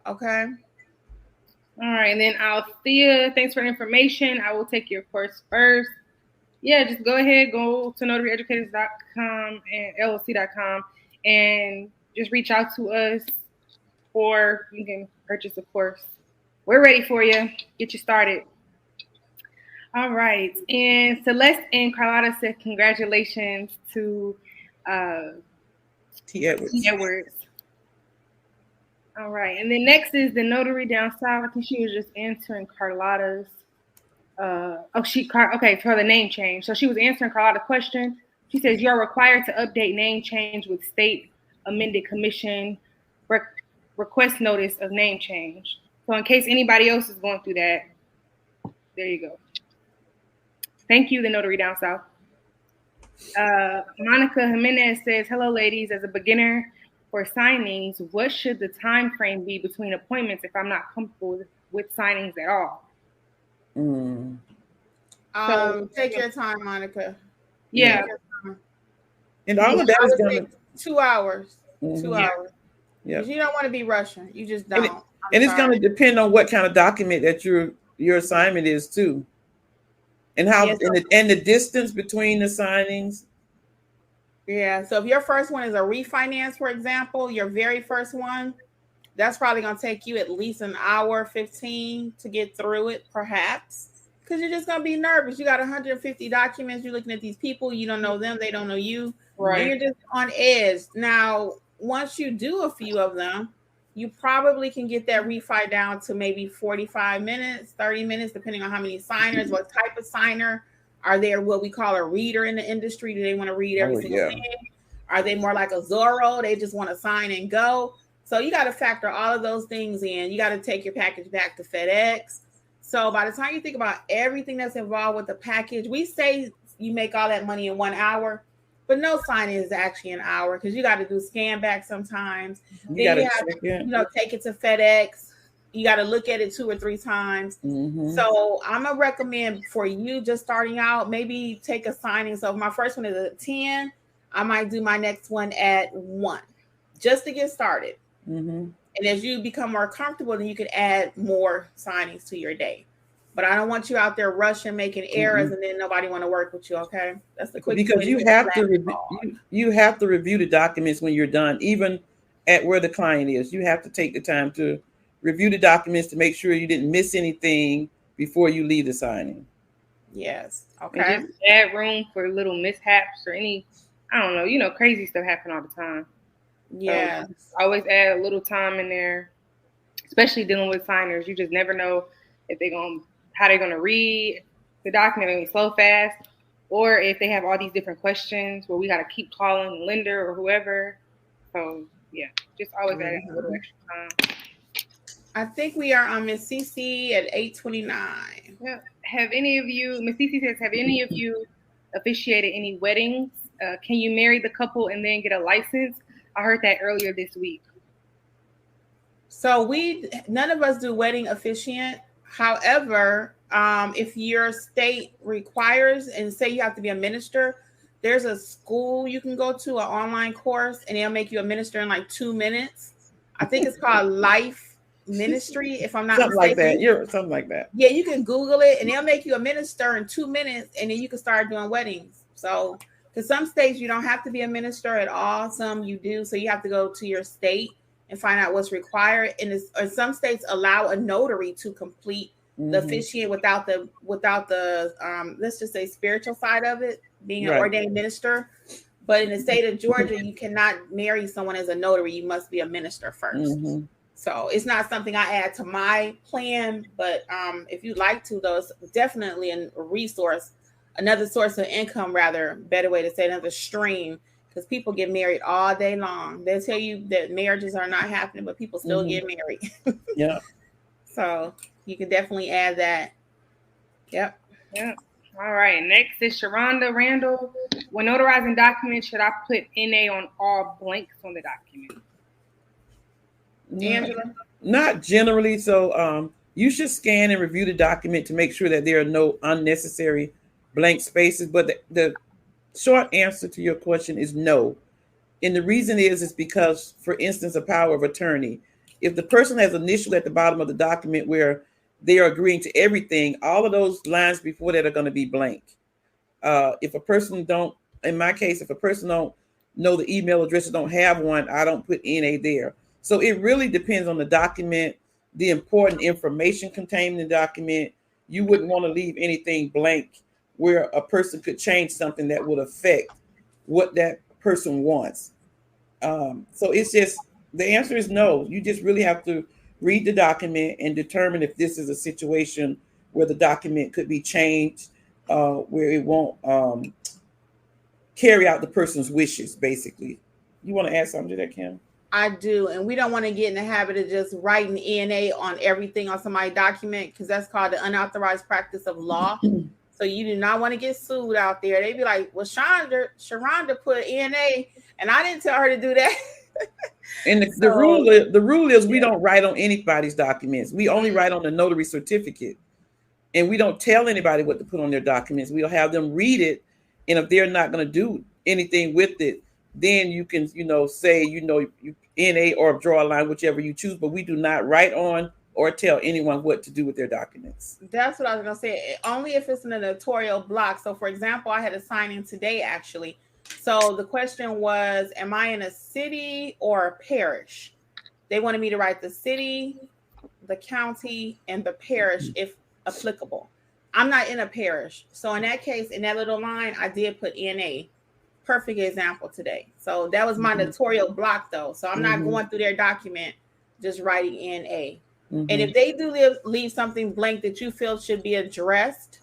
Okay. All right, and then Althea, thanks for the information. I will take your course first. Yeah, just go ahead, go to notaryeducators.com and LLC.com and just reach out to us, or you can purchase a course. We're ready for you. Get you started. All right. And Celeste and Carlotta said congratulations to T. Edwards. All right. And then next is the notary down south. I think she was just answering Carlotta's. For the name change. So she was answering Carlotta's question. She says, you're required to update name change with state amended commission request notice of name change. So in case anybody else is going through that, there you go. Thank you, the notary down south. Monica Jimenez says, hello, ladies. As a beginner for signings, what should the time frame be between appointments if I'm not comfortable with signings at all? Take your time, Monica. Yeah. And all of that is going to 2 hours. 2 hours. Yeah. You don't want to be rushing. You just don't. And it's going to depend on what kind of document that your assignment is too. And how and the distance between the signings. Yeah. So if your first one is a refinance, for example, your very first one, that's probably going to take you at least an hour, 15 to get through it, perhaps. Because you're just going to be nervous. You got 150 documents. You're looking at these people. You don't know them. They don't know you. and you're just on edge. Now, once you do a few of them, you probably can get that refi down to maybe 45 minutes, 30 minutes, depending on how many signers, what type of signer. Are there what we call a reader in the industry? Do they want to read every single thing? Are they more like a Zorro? They just want to sign and go. So you got to factor all of those things in. You got to take your package back to FedEx. So by the time you think about everything that's involved with the package, we say you make all that money in 1 hour, but no signing is actually an hour because you got to do scan back sometimes. You got to check it. Take it to FedEx. You got to look at it 2 or 3 times. So I'm going to recommend for you just starting out, maybe take a signing. So if my first one is at 10, I might do my next one at 1 just to get started. And as you become more comfortable, then you can add more signings to your day. But I don't want you out there rushing, making errors, and then nobody want to work with you. Okay, that's the quick. Because you have to review the documents when you're done, even at where the client is. You have to take the time to review the documents to make sure you didn't miss anything before you leave the signing. Yes. Okay. And just add room for little mishaps or any, I don't know, crazy stuff happen all the time. Yeah. So always add a little time in there, especially dealing with signers. You just never know if how they're gonna read the document, maybe slow, fast, or if they have all these different questions where we gotta keep calling the lender or whoever. So yeah, just always add a little extra time. I think we are on Miss CC at 8:29. Yeah. Have any of you, Miss CC says, have any of you officiated any weddings? Can you marry the couple and then get a license? I heard that earlier this week. So none of us do wedding officiant. However, if your state requires and say you have to be a minister, there's a school you can go to, an online course, and they'll make you a minister in like 2 minutes. I think it's called Life Ministry, if I'm not something mistaken. Something like that. Yeah, you can Google it, and they'll make you a minister in 2 minutes, and then you can start doing weddings. So, because some states you don't have to be a minister at all, some you do. So you have to go to your state and find out what's required. And some states allow a notary to complete the officiate without the let's just say spiritual side of it, being an ordained minister. But in the state of Georgia, you cannot marry someone as a notary. You must be a minister first. So it's not something I add to my plan, but if you'd like to, though, it's definitely a resource, another source of income, better way to say, another stream, because people get married all day long. They'll tell you that marriages are not happening, but people still get married. Yeah. So you can definitely add that. Yep. Yeah. All right. Next is Sharonda Randall. When notarizing documents, should I put NA on all blanks on the document? Angela? Not generally. So you should scan and review the document to make sure that there are no unnecessary blank spaces. But the short answer to your question is no. And the reason is because, for instance, a power of attorney, if the person has initialed at the bottom of the document where they are agreeing to everything, all of those lines before that are going to be blank. If a person don't know the email address or don't have one, I don't put NA there. So it really depends on the document, the important information contained in the document. You wouldn't want to leave anything blank where a person could change something that would affect what that person wants. So it's just, the answer is no. You just really have to read the document and determine if this is a situation where the document could be changed, where it won't carry out the person's wishes, basically. You want to add something to that, Kim? I do. And we don't want to get in the habit of just writing NA on everything on somebody's document, because that's called the unauthorized practice of law. So you do not want to get sued out there. They'd be like, well, Sharonda put NA and I didn't tell her to do that. And the rule is we don't write on anybody's documents. We only write on the notary certificate. And we don't tell anybody what to put on their documents. We'll have them read it. And if they're not going to do anything with it, then you can, say, you NA or draw a line, whichever you choose. But we do not write on or tell anyone what to do with their documents. That's what I was going to say. Only if it's in a notarial block. So, for example, I had a signing today, actually. So the question was, am I in a city or a parish? They wanted me to write the city, the county, and the parish, if applicable. I'm not in a parish. So in that case, in that little line, I did put NA. perfect example today. So that was my notarial block though. So I'm not going through their document, just writing NA. And if they do leave something blank that you feel should be addressed,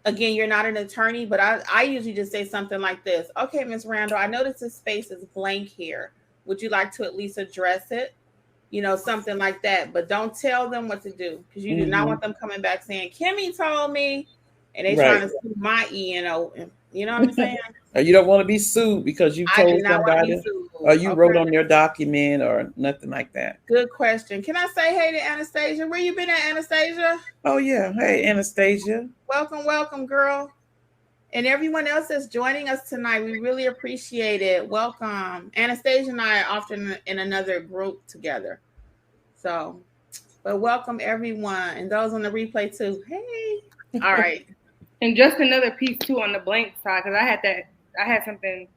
again, you're not an attorney, but I usually just say something like this. Okay, Ms. Randall, I noticed this space is blank here. Would you like to at least address it? You know, something like that. But don't tell them what to do, because you do not want them coming back saying, Kimmi told me, and they trying to sue my E&O. You know what I'm saying? Or you don't want to be sued because you told somebody, or you wrote on your document, or nothing like that. Good question. Can I say hey to Anastasia? Where you been at, Anastasia? Oh, yeah. Hey, Anastasia. Welcome, girl. And everyone else that's joining us tonight, we really appreciate it. Welcome. Anastasia and I are often in another group together. So, but welcome everyone. And those on the replay too. Hey. All right. And just another piece too on the blank side, because I had something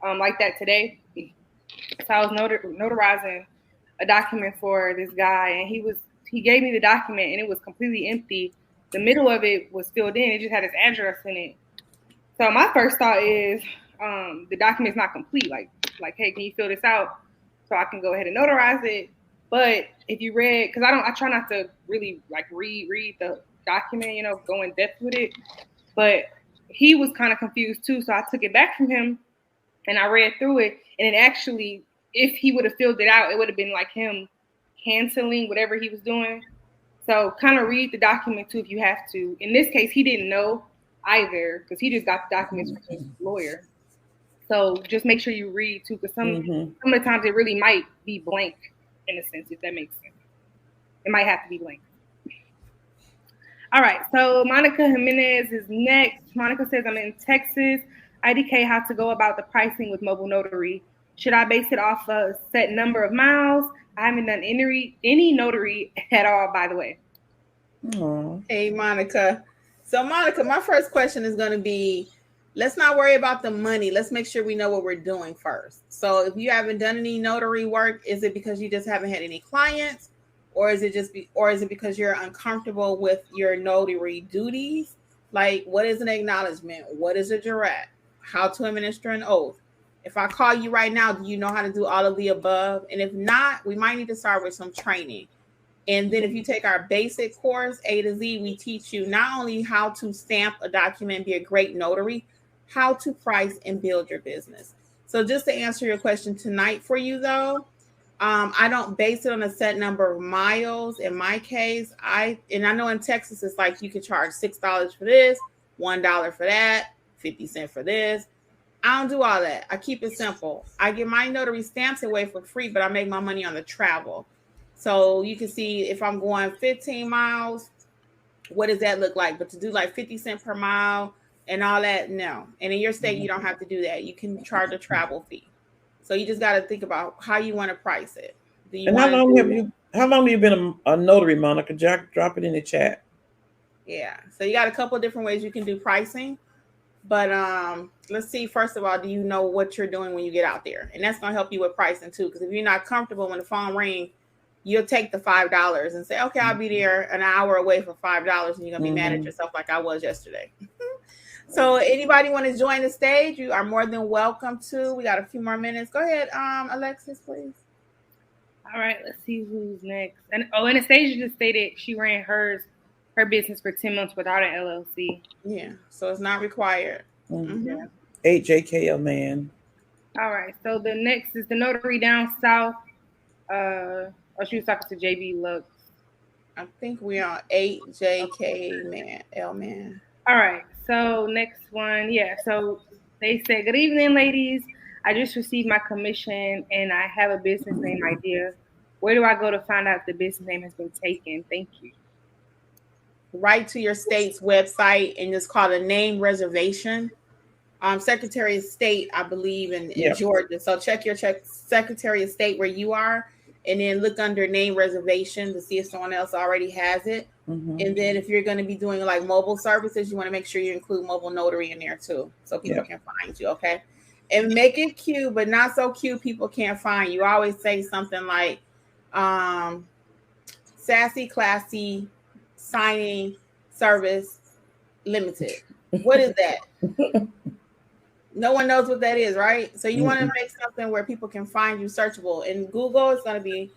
like that today. So I was notarizing a document for this guy, and he gave me the document, and it was completely empty. The middle of it was filled in. It just had his address in it. So my first thought is the document's not complete. Like, hey, can you fill this out so I can go ahead and notarize it? But if you read, because I try not to really like read the document, you know, go in depth with it. But he was kind of confused too, so I took it back from him and I read through it. And it actually, if he would have filled it out, it would have been like him canceling whatever he was doing. So kind of read the document too if you have to. In this case, he didn't know either because he just got the documents from his lawyer. So just make sure you read too, because some of the times it really might be blank in a sense, if that makes sense. It might have to be blank. All right, so Monica Jimenez is next. Monica says, I'm in Texas. IDK, how to go about the pricing with mobile notary. Should I base it off a set number of miles? I haven't done any notary at all, by the way. Aww. Hey, Monica. So, Monica, my first question is going to be, let's not worry about the money. Let's make sure we know what we're doing first. So if you haven't done any notary work, is it because you just haven't had any clients? Or is it because you're uncomfortable with your notary duties? Like, what is an acknowledgement? What is a jurat? How to administer an oath? If I call you right now, do you know how to do all of the above? And if not, we might need to start with some training. And then if you take our basic course, A to Z, we teach you not only how to stamp a document, be a great notary, how to price and build your business. So just to answer your question tonight for you, though, I don't base it on a set number of miles. In my case, I know in Texas, it's like you can charge $6 for this, $1 for that, 50 cents for this. I don't do all that. I keep it simple. I give my notary stamps away for free, but I make my money on the travel. So you can see if I'm going 15 miles, what does that look like? But to do like 50 cents per mile and all that, no. And in your state, you don't have to do that. You can charge a travel fee. So you just got to think about how you want to price it. How long have you been a notary, Monica? Drop it in the chat. Yeah. So you got a couple of different ways you can do pricing. But let's see, first of all, do you know what you're doing when you get out there? And that's going to help you with pricing too. Because if you're not comfortable when the phone rings, you'll take the $5 and say, okay, I'll be there an hour away for $5. And you're going to be mad at yourself like I was yesterday. So anybody want to join the stage, you are more than welcome to. We got a few more minutes. Go ahead, Alexis, please. All right, let's see who's next. And Anastasia just stated she ran her business for 10 months without an LLC. Yeah, so it's not required. 8JKL man. All right, so the next is the notary down south. She was talking to JB Lux. I think we're on 8JK man, L man. All right. So next one, so they said, good evening, ladies. I just received my commission and I have a business name idea. Where do I go to find out if the business name has been taken? Thank you. Write to your state's website and just call it a name reservation. Secretary of State, I believe, in Georgia. So check Secretary of State where you are, and then look under name reservation to see if someone else already has it. And then if you're going to be doing like mobile services, you want to make sure you include mobile notary in there too, so people can find you. Okay. And make it cute, but not so cute people can't find you. I always say something like sassy, classy, signing service limited. What is that? No one knows what that is, right? So you want to make something where people can find you searchable. In Google, it's going to be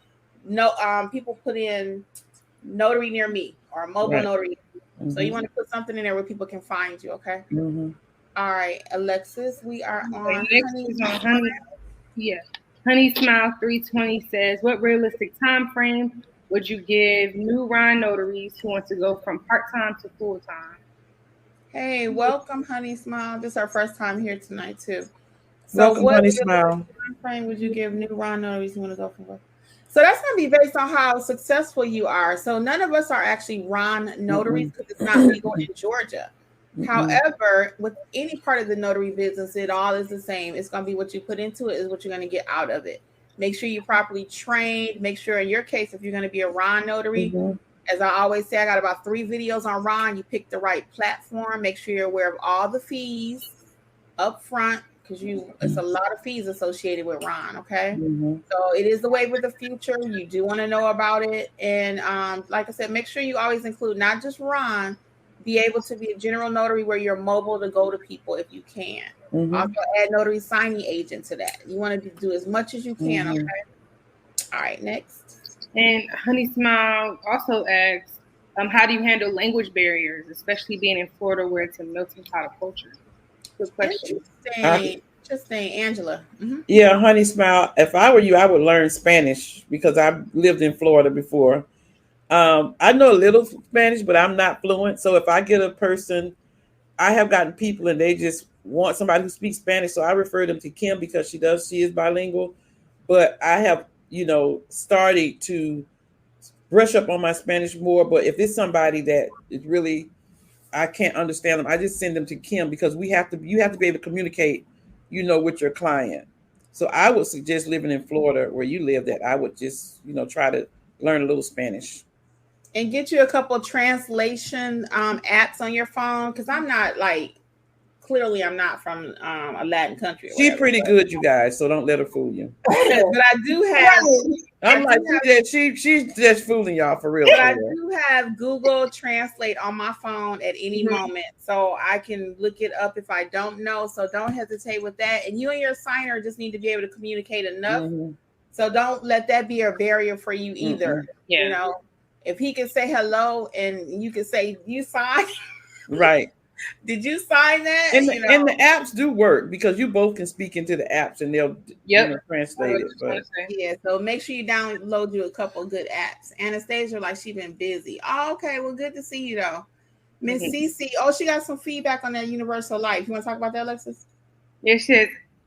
people put in notary near me or mobile notary. So you want to put something in there where people can find you, okay? All right, Alexis, we are on Honey. Yeah. Honey Smile 320 says, what realistic time frame would you give new Ron notaries who want to go from part-time to full-time? Hey, welcome, Honey Smile. This is our first time here tonight, too. So welcome, what Honey Smile. time frame would you give new Ron notaries who want to go from work? So that's going to be based on how successful you are. So none of us are actually Ron notaries because it's not legal in Georgia. However, with any part of the notary business, it all is the same. It's going to be what you put into it is what you're going to get out of it. Make sure you're properly trained. Make sure in your case, if you're going to be a Ron notary, as I always say, I got about 3 videos on Ron. You pick the right platform. Make sure you're aware of all the fees up front because it's a lot of fees associated with Ron, okay? So it is the wave of the future. You do want to know about it. And like I said, make sure you always include not just Ron, be able to be a general notary where you're mobile to go to people if you can. Also add notary signing agent to that. You want to do as much as you can, okay? All right, next. And Honey Smile also asks, how do you handle language barriers, especially being in Florida where it's a melting pot of culture? Good question. Interesting, Angela. Yeah, Honey Smile. If I were you, I would learn Spanish because I've lived in Florida before. I know a little Spanish, but I'm not fluent. So if I get a person, I have gotten people and they just want somebody who speaks Spanish. So I refer them to Kim because she is bilingual. But I have, started to brush up on my Spanish more. But if it's somebody that is really, I can't understand them, I just send them to Kim because you have to be able to communicate, with your client. So I would suggest living in Florida where you live that I would just, try to learn a little Spanish. And get you a couple translation apps on your phone because I'm not clearly I'm not from a Latin country. She's pretty good, you guys, so don't let her fool you. But I do have. She's just fooling y'all for real. But I do have Google Translate on my phone at any moment, so I can look it up if I don't know. So don't hesitate with that. And you and your signer just need to be able to communicate enough. So don't let that be a barrier for you either. If he can say hello and you can say you sign, right? Did you sign that? And the apps do work because you both can speak into the apps and they'll translate it. But. Yeah, so make sure you download you a couple good apps. Anastasia, she's been busy. Oh, okay. Well, good to see you though. Miss Cece. Oh, she got some feedback on that Universal Life. You want to talk about that, Alexis? Yes,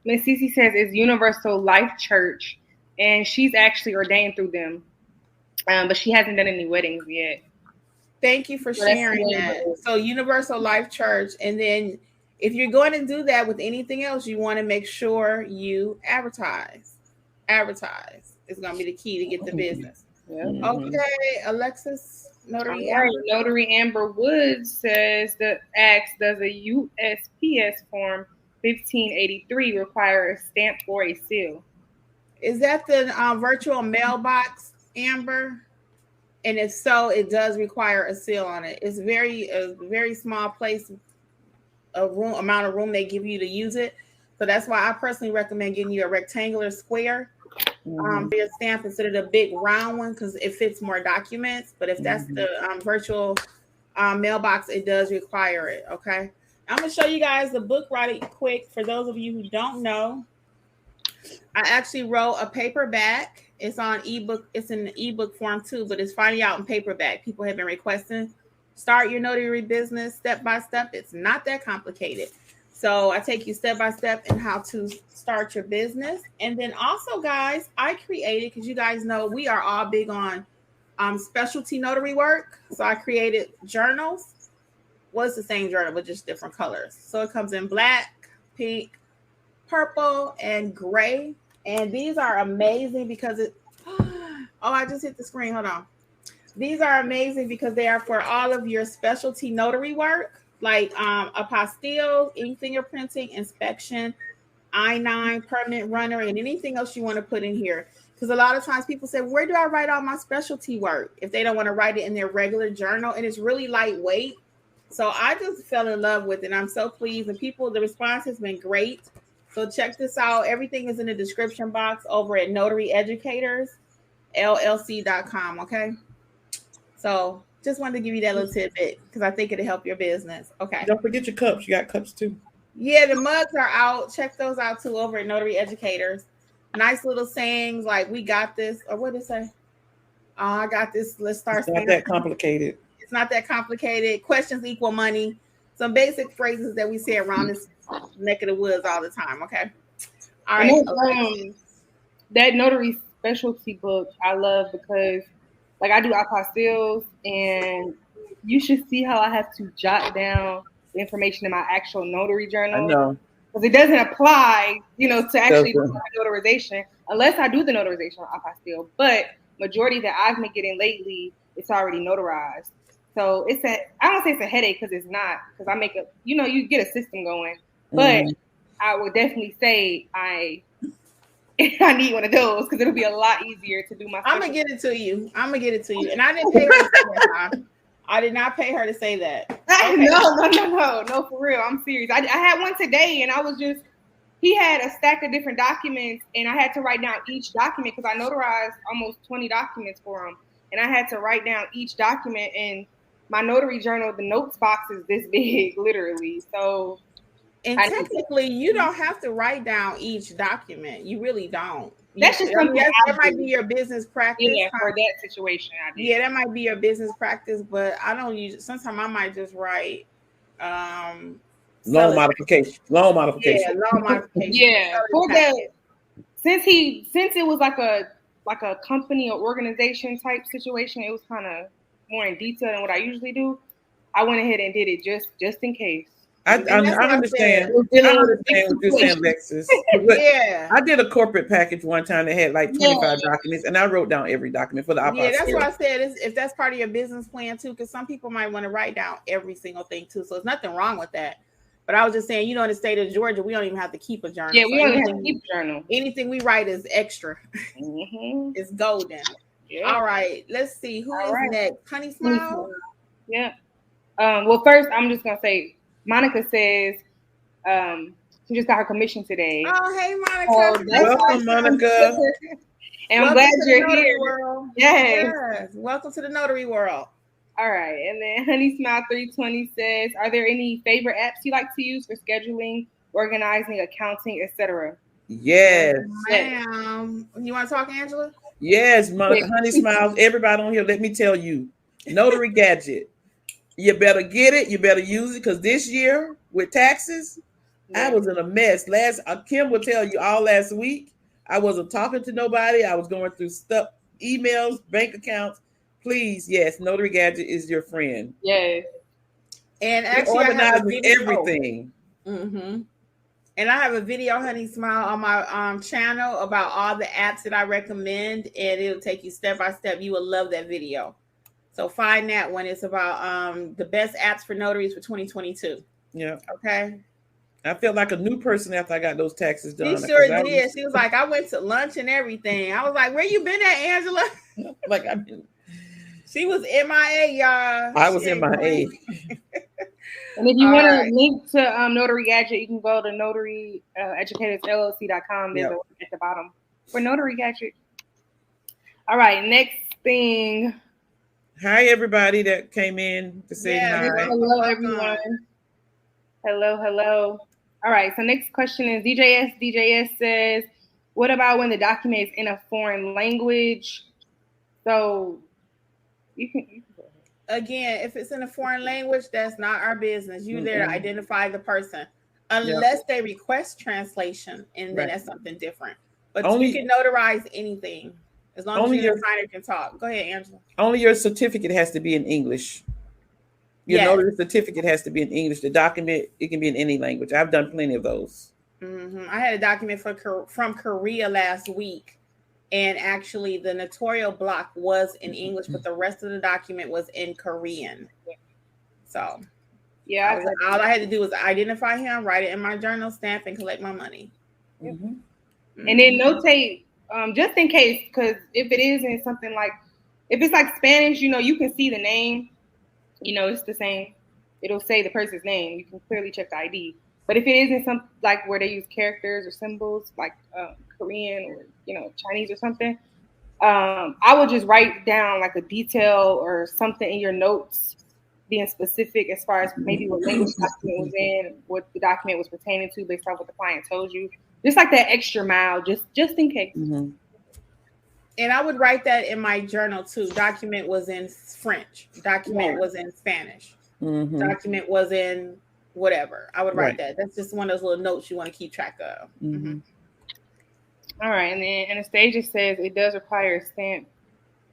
Miss Cece says it's Universal Life Church, and she's actually ordained through them. But she hasn't done any weddings yet. Thank you for sharing that. So Universal Life Church. And then if you're going to do that with anything else, you want to make sure you advertise. Advertise is going to be the key to get the business. Okay, Alexis, Notary Amber. Notary Amber Woods says does a USPS form 1583 require a stamp or a seal? Is that the virtual mailbox, Amber? And if so, it does require a seal on it. It's a very small place, amount of room they give you to use it. So that's why I personally recommend getting you a rectangular square for your stamp instead of the big round one because it fits more documents. But if that's the virtual mailbox, it does require it. Okay. I'm going to show you guys the book right quick. For those of you who don't know, I actually wrote a paperback. It's on ebook. It's in the ebook form too, but it's finally out in paperback. People have been requesting start your notary business step by step. It's not that complicated. So I take you step by step in how to start your business. And then also, guys, I created, because you guys know we are all big on specialty notary work. So I created journals. Well, it's the same journal, but just different colors. So it comes in black, pink, purple, and gray. And these are amazing because I just hit the screen. Hold on. These are amazing because they are for all of your specialty notary work, like apostille, ink fingerprinting, inspection, I-9, permanent runner, and anything else you want to put in here. Because a lot of times people say, where do I write all my specialty work? If they don't want to write it in their regular journal, and it's really lightweight. So I just fell in love with it. I'm so pleased, and the response has been great. So check this out. Everything is in the description box over at Notary Educators LLC.com. Okay. So just wanted to give you that little tidbit because I think it'll help your business. Okay. Don't forget your cups. You got cups too. Yeah, the mugs are out. Check those out too over at Notary Educators. Nice little sayings like "We got this," or what did it say? I got this. Let's start. It's not that complicated. It's not that complicated. Questions equal money. Some basic phrases that we say around this neck of the woods all the time. Okay. All right. That notary specialty book I love because, like, I do apostilles, and you should see how I have to jot down the information in my actual notary journal. I know. Because it doesn't apply, to actually do my notarization unless I do the notarization on apostille. But majority that I've been getting lately, it's already notarized. So I don't say it's a headache because it's not, because I make you get a system going. But I would definitely say I need one of those because it'll be a lot easier to do my. I'm gonna get it to you. And I didn't pay her to say that. I did not pay her to say that. Okay. No, for real. I'm serious. I had one today, and he had a stack of different documents, and I had to write down each document because I notarized almost 20 documents for him, and I had to write down each document. And my notary journal, the notes box is this big, literally. So. And technically, you don't have to write down each document. You really don't. That's just something that might be your business practice. Yeah, for that situation. Yeah, that might be your business practice, but I don't use it. Sometimes I might just write loan modification. Yeah, loan modification. Yeah. For that, since it was like a company or organization type situation, it was kind of more in detail than what I usually do. I went ahead and did it just in case. I understand. I understand what you're saying, Alexis. Yeah. I did a corporate package one time that had like 25 documents, and I wrote down every document for the apostille. Yeah, that's what I said. If that's part of your business plan too, because some people might want to write down every single thing too. So there's nothing wrong with that. But I was just saying, in the state of Georgia, we don't even have to keep a journal. Yeah, we don't have to keep a journal. Anything we write is extra. It's golden. Yeah. All right. Let's see. Who is next? Honey Smile? Yeah. Well, first, I'm just going to say, Monica says she just got her commission today. Oh, hey, Monica. Welcome, Monica. And I'm glad you're here. World. Yes. Welcome to the notary world. All right. And then Honey Smile 320 says, are there any favorite apps you like to use for scheduling, organizing, accounting, etc.? Yes. Ma'am. You want to talk, Angela? Yes, Monica. Honey Smiles. Everybody on here, let me tell you, Notary Gadget. You better get it. You better use it because this year with taxes, I was in a mess. Kim will tell you all last week. I wasn't talking to nobody. I was going through stuff, emails, bank accounts. Please, yes, Notary Gadget is your friend. Yes. And actually, organizing everything. Mm-hmm. And I have a video, Honey Smile, on my channel about all the apps that I recommend, and it'll take you step by step. You will love that video. So find that one. It's about the best apps for notaries for 2022. Yeah. Okay. I felt like a new person after I got those taxes done. She sure did. She was like, I went to lunch and everything. I was like, where you been at, Angela? She was MIA, y'all. I was MIA. And if you want to link to Notary Gadget, you can go to Notary Educators LLC.com. There's a link at the bottom for Notary Gadget. All right, next thing. Hi, everybody that came in to say hi. Hello, everyone. Hello. All right, so next question is DJS says, what about when the document is in a foreign language? So you can go ahead. Again, if it's in a foreign language, that's not our business. You're there to identify the person. Unless they request translation, and then that's something different. But you can notarize anything. As long as your signer can talk. Go ahead, Angela. Only your certificate has to be in English. Your notary certificate has to be in English. The document, it can be in any language. I've done plenty of those. Mm-hmm. I had a document from Korea last week, and actually the notarial block was in English, but the rest of the document was in Korean. So, all I had to do was identify him, write it in my journal, stamp, and collect my money. Mm-hmm. And then notate. Just in case, because if it is in something like, if it's like Spanish, you can see the name, it's the same. it'll say the person's name. You can clearly check the ID. But if it isn't some like where they use characters or symbols, like Korean or Chinese or something, I would just write down like a detail or something in your notes, being specific as far as maybe what language document was in, what the document was pertaining to, based off what the client told you. Just like that extra mile, just in case. Mm-hmm. And I would write that in my journal too. Document was in French. Document was in Spanish. Mm-hmm. Document was in whatever. I would write that. That's just one of those little notes you want to keep track of. Mm-hmm. All right. And then Anastasia says it does require a stamp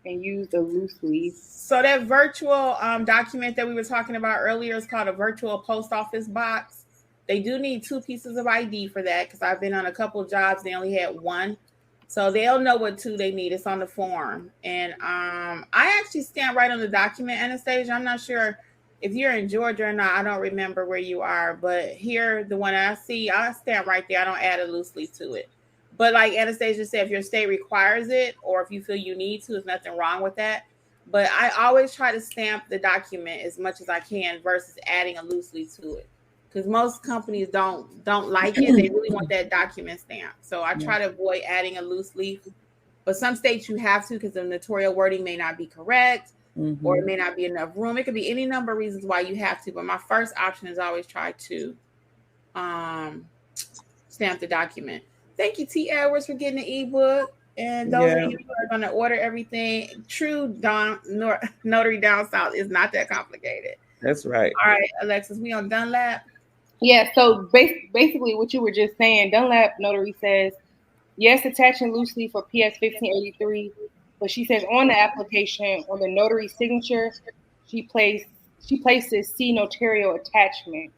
and use a loose leaf. So that virtual document that we were talking about earlier is called a virtual post office box. They do need 2 pieces of ID for that, because I've been on a couple of jobs. They only had 1. So they'll know what 2 they need. It's on the form. And I actually stamp right on the document, Anastasia. I'm not sure if you're in Georgia or not. I don't remember where you are. But here, the one I see, I stamp right there. I don't add a loose leaf to it. But like Anastasia said, if your state requires it or if you feel you need to, there's nothing wrong with that. But I always try to stamp the document as much as I can versus adding a loose leaf to it. Because most companies don't like it. They really want that document stamp. So I try to avoid adding a loose leaf. But some states you have to, because the notarial wording may not be correct, or it may not be enough room. It could be any number of reasons why you have to. But my first option is always try to stamp the document. Thank you, T. Edwards, for getting the ebook. And those of you who are going to order everything, true notary down south is not that complicated. That's right. All right, Alexis, we on Dunlap? Yeah, so basically what you were just saying, Dunlap Notary says, yes, attaching loosely for PS 1583, but she says on the application, on the notary signature, she places C notarial attachment.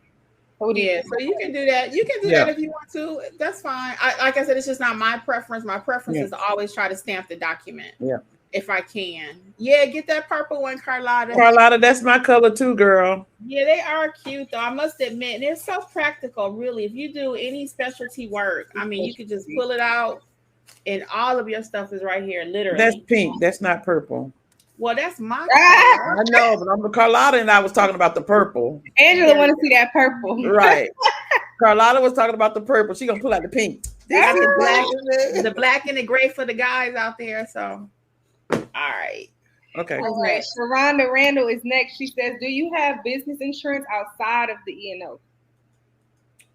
So you can do that. You can do that if you want to. That's fine. Like I said, it's just not my preference. My preference is to always try to stamp the document. Yeah. If I can. Yeah, get that purple one, Carlotta. Carlotta, that's my color too, girl. Yeah, they are cute though. I must admit, they're so practical, really. If you do any specialty work, I mean, you could just pull it out and all of your stuff is right here, literally. That's pink. That's not purple. Well, that's my color. I know, but I'm Carlotta and I was talking about the purple. Angela want to see that purple. Right. Carlotta was talking about the purple. She gonna pull out the pink. That's the black and the gray for the guys out there. So all right. Okay. All right. Sharonda Randall is next. She says, do you have business insurance outside of the E&O?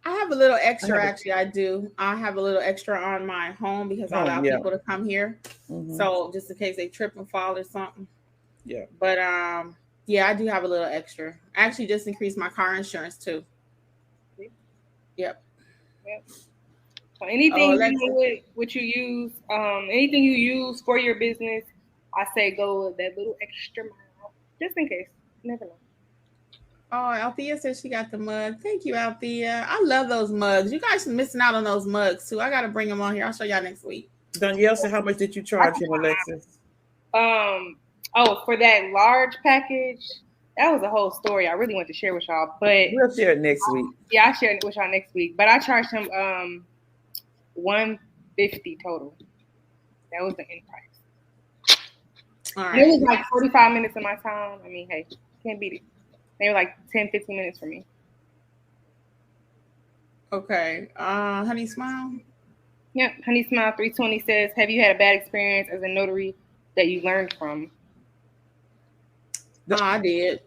I have a little extra, actually. I do. I have a little extra on my home because I allow people to come here. So just in case they trip and fall or something. Yeah. But I do have a little extra. I actually just increased my car insurance too. Yep. So anything what you use, anything you use for your business, I say go with that little extra mile, just in case. You never know. Oh, Althea says she got the mug. Thank you, Althea. I love those mugs. You guys are missing out on those mugs too. I got to bring them on here. I'll show y'all next week. Danielle said, how much did you charge him, Alexis? For that large package, that was a whole story I really want to share with y'all. But we'll share it next week. Yeah, I'll share it with y'all next week. But I charged him $150 total. That was the end price. All right. It was like 45 minutes of my time. I mean, hey, can't beat it. They were like 10, 15 minutes for me. Okay. Honey Smile? Yep. Honey Smile 320 says, have you had a bad experience as a notary that you learned from? No, I did.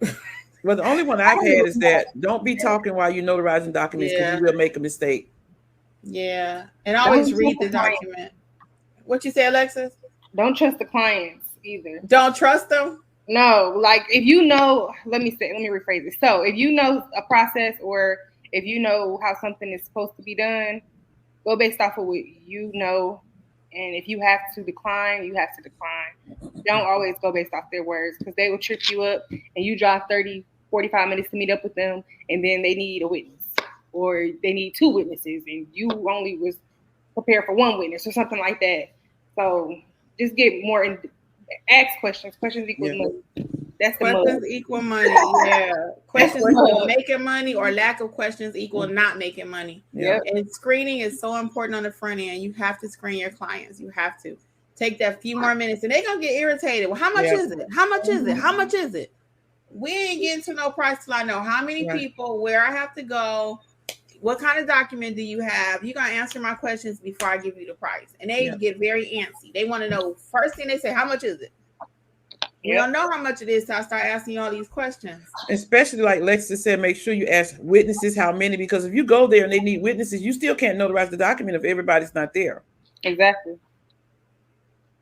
Well, the only one I've had is that don't be talking while you're notarizing documents because you will make a mistake. Yeah. And always read the document. What you say, Alexis? Don't trust the clients either. Don't trust them? No, like if you know, let me rephrase it. So if you know a process or if you know how something is supposed to be done, go based off of what you know. And if you have to decline, you have to decline. Don't always go based off their words because they will trip you up and you drive 30, 45 minutes to meet up with them and then they need a witness or they need 2 witnesses and you only was prepared for 1 witness or something like that. So just get more in. Ask questions. Questions equal money. That's the questions equal money. Yeah. Questions equal making money or lack of questions equal not making money. Yeah. And screening is so important on the front end. You have to screen your clients. You have to take that few more minutes and they're going to get irritated. Well, how much is it? How much is it? How much is it? We ain't getting to no price till I know how many Right. people, where I have to go, what kind of document do you have? You're going to answer my questions before I give you the price. And they Yeah. get very antsy. They want to know, first thing they say, how much is it? You Yep. don't know how much it is till I start asking you all these questions. Especially like Lexi said, make sure you ask witnesses how many, because if you go there and they need witnesses, you still can't notarize the document if everybody's not there. Exactly.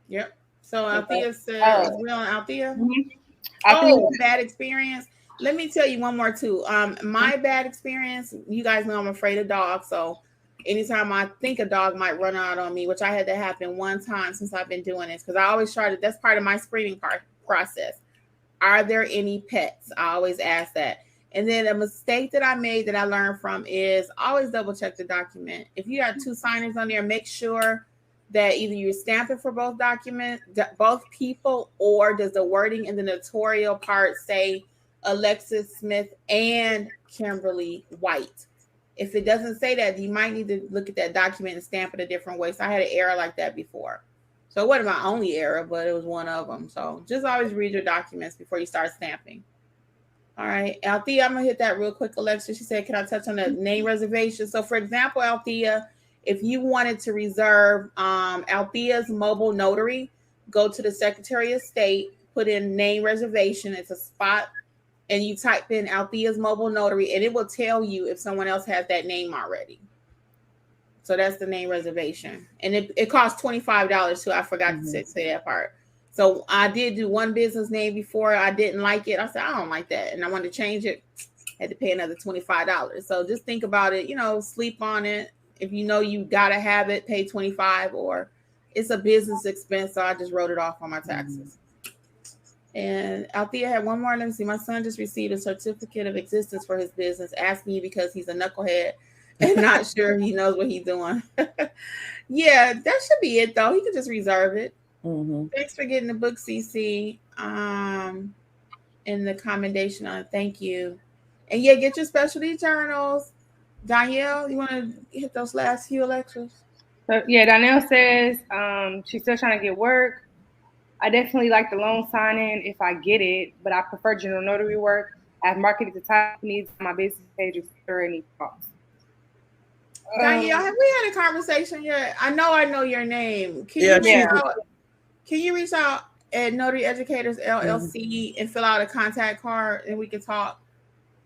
Yep. So Althea says, Oh. we on Althea? Mhm. Oh, bad experience. Let me tell you one more too. My bad experience, you guys know I'm afraid of dogs. So anytime I think a dog might run out on me, which I had to happen one time since I've been doing this, because I always try to, that's part of my screening process. Are there any pets? I always ask that. And then a mistake that I made that I learned from is always double check the document. If you have two signers on there, make sure that either you're stamping for both documents, both people, or does the wording in the notarial part say Alexis Smith and Kimberly White? If it doesn't say that, you might need to look at that document and stamp it a different way. So I had an error like that before. So it wasn't my only error, but it was one of them. So just always read your documents before you start stamping. All right, Althea, I'm going to hit that real quick, Alexa. She said, can I touch on the name reservation? So for example, Althea, if you wanted to reserve Althea's mobile notary, go to the Secretary of State, put in name reservation. It's a spot, and you type in Althea's mobile notary, and it will tell you if someone else has that name already. So that's the name reservation. And it costs $25 too. I forgot to say that part. So I did do one business name before. I didn't like it. I said, I don't like that. And I wanted to change it. Had to pay another $25. So just think about it, sleep on it. If you know you got to have it, pay $25, or it's a business expense. So I just wrote it off on my taxes. And Althea had one more. Let me see. My son just received a certificate of existence for his business. Asked me because he's a knucklehead and not sure he knows what he's doing. Yeah, that should be it, though. He could just reserve it. Thanks for getting the book, CC. And the commendation on it. Thank you. And yeah, get your specialty journals. Danielle, you want to hit those last few, Alexis? So, yeah, Danielle says she's still trying to get work. I definitely like the loan signing if I get it, but I prefer general notary work. I've marketed to companies on my business page, etc. Any thoughts? Danielle, have we had a conversation yet? I know your name. Can you reach out at Notary Educators LLC and fill out a contact card and we can talk?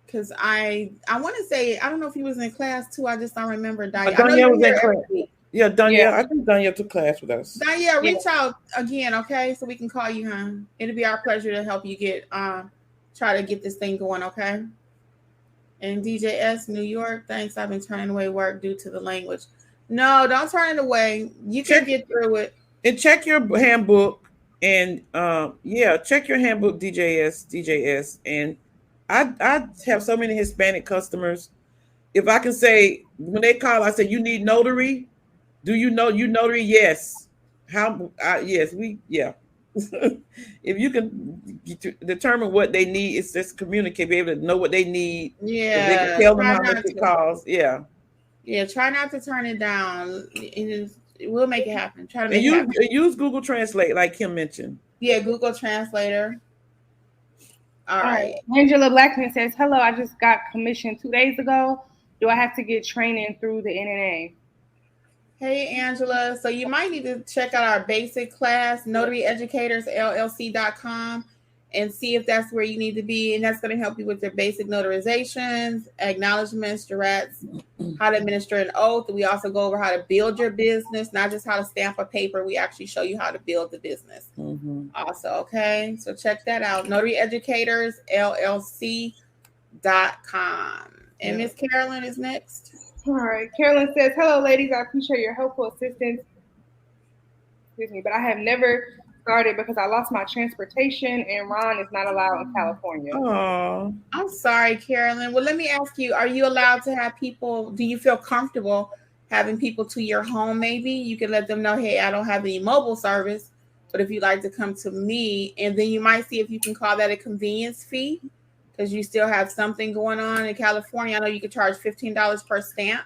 Because I want to say, I don't know if he was in class too. I just don't remember. Danielle was in class. Yeah, Danielle. Yeah. I think Danielle took class with us. Danielle, reach out again, okay? So we can call you, huh? It'll be our pleasure to help you get try to get this thing going, okay? And DJS New York, thanks. I've been turning away work due to the language. No, don't turn it away. You can get through it. And check your handbook, and check your handbook, DJS. And I have so many Hispanic customers. If I can say, when they call, I say, you need notary. Do you know you notary? Yes. Yes. If you can determine what they need, it's just communicate, be able to know what they need. Yeah. They can tell them how much it costs. Yeah. Yeah. Try not to turn it down. We'll make it happen. Try to make it happen. Use Google Translate, like Kim mentioned. Yeah, Google Translator. All right. Angela Blackman says, hello, I just got commissioned 2 days ago. Do I have to get training through the NNA? Hey, Angela. So you might need to check out our basic class, notaryeducatorsllc.com, and see if that's where you need to be. And that's going to help you with your basic notarizations, acknowledgments, jurats, how to administer an oath. We also go over how to build your business, not just how to stamp a paper. We actually show you how to build the business. Also, okay? So check that out, notaryeducatorsllc.com. And Miss Carolyn is next. All right. Carolyn says, hello, ladies. I appreciate your helpful assistance. Excuse me, but I have never started because I lost my transportation and Ron is not allowed in California. Oh, I'm sorry, Carolyn. Well, let me ask you, are you allowed to have people, do you feel comfortable having people to your home? Maybe you can let them know, hey, I don't have any mobile service, but if you'd like to come to me, and then you might see if you can call that a convenience fee, because you still have something going on in California. I know you could charge $15 per stamp.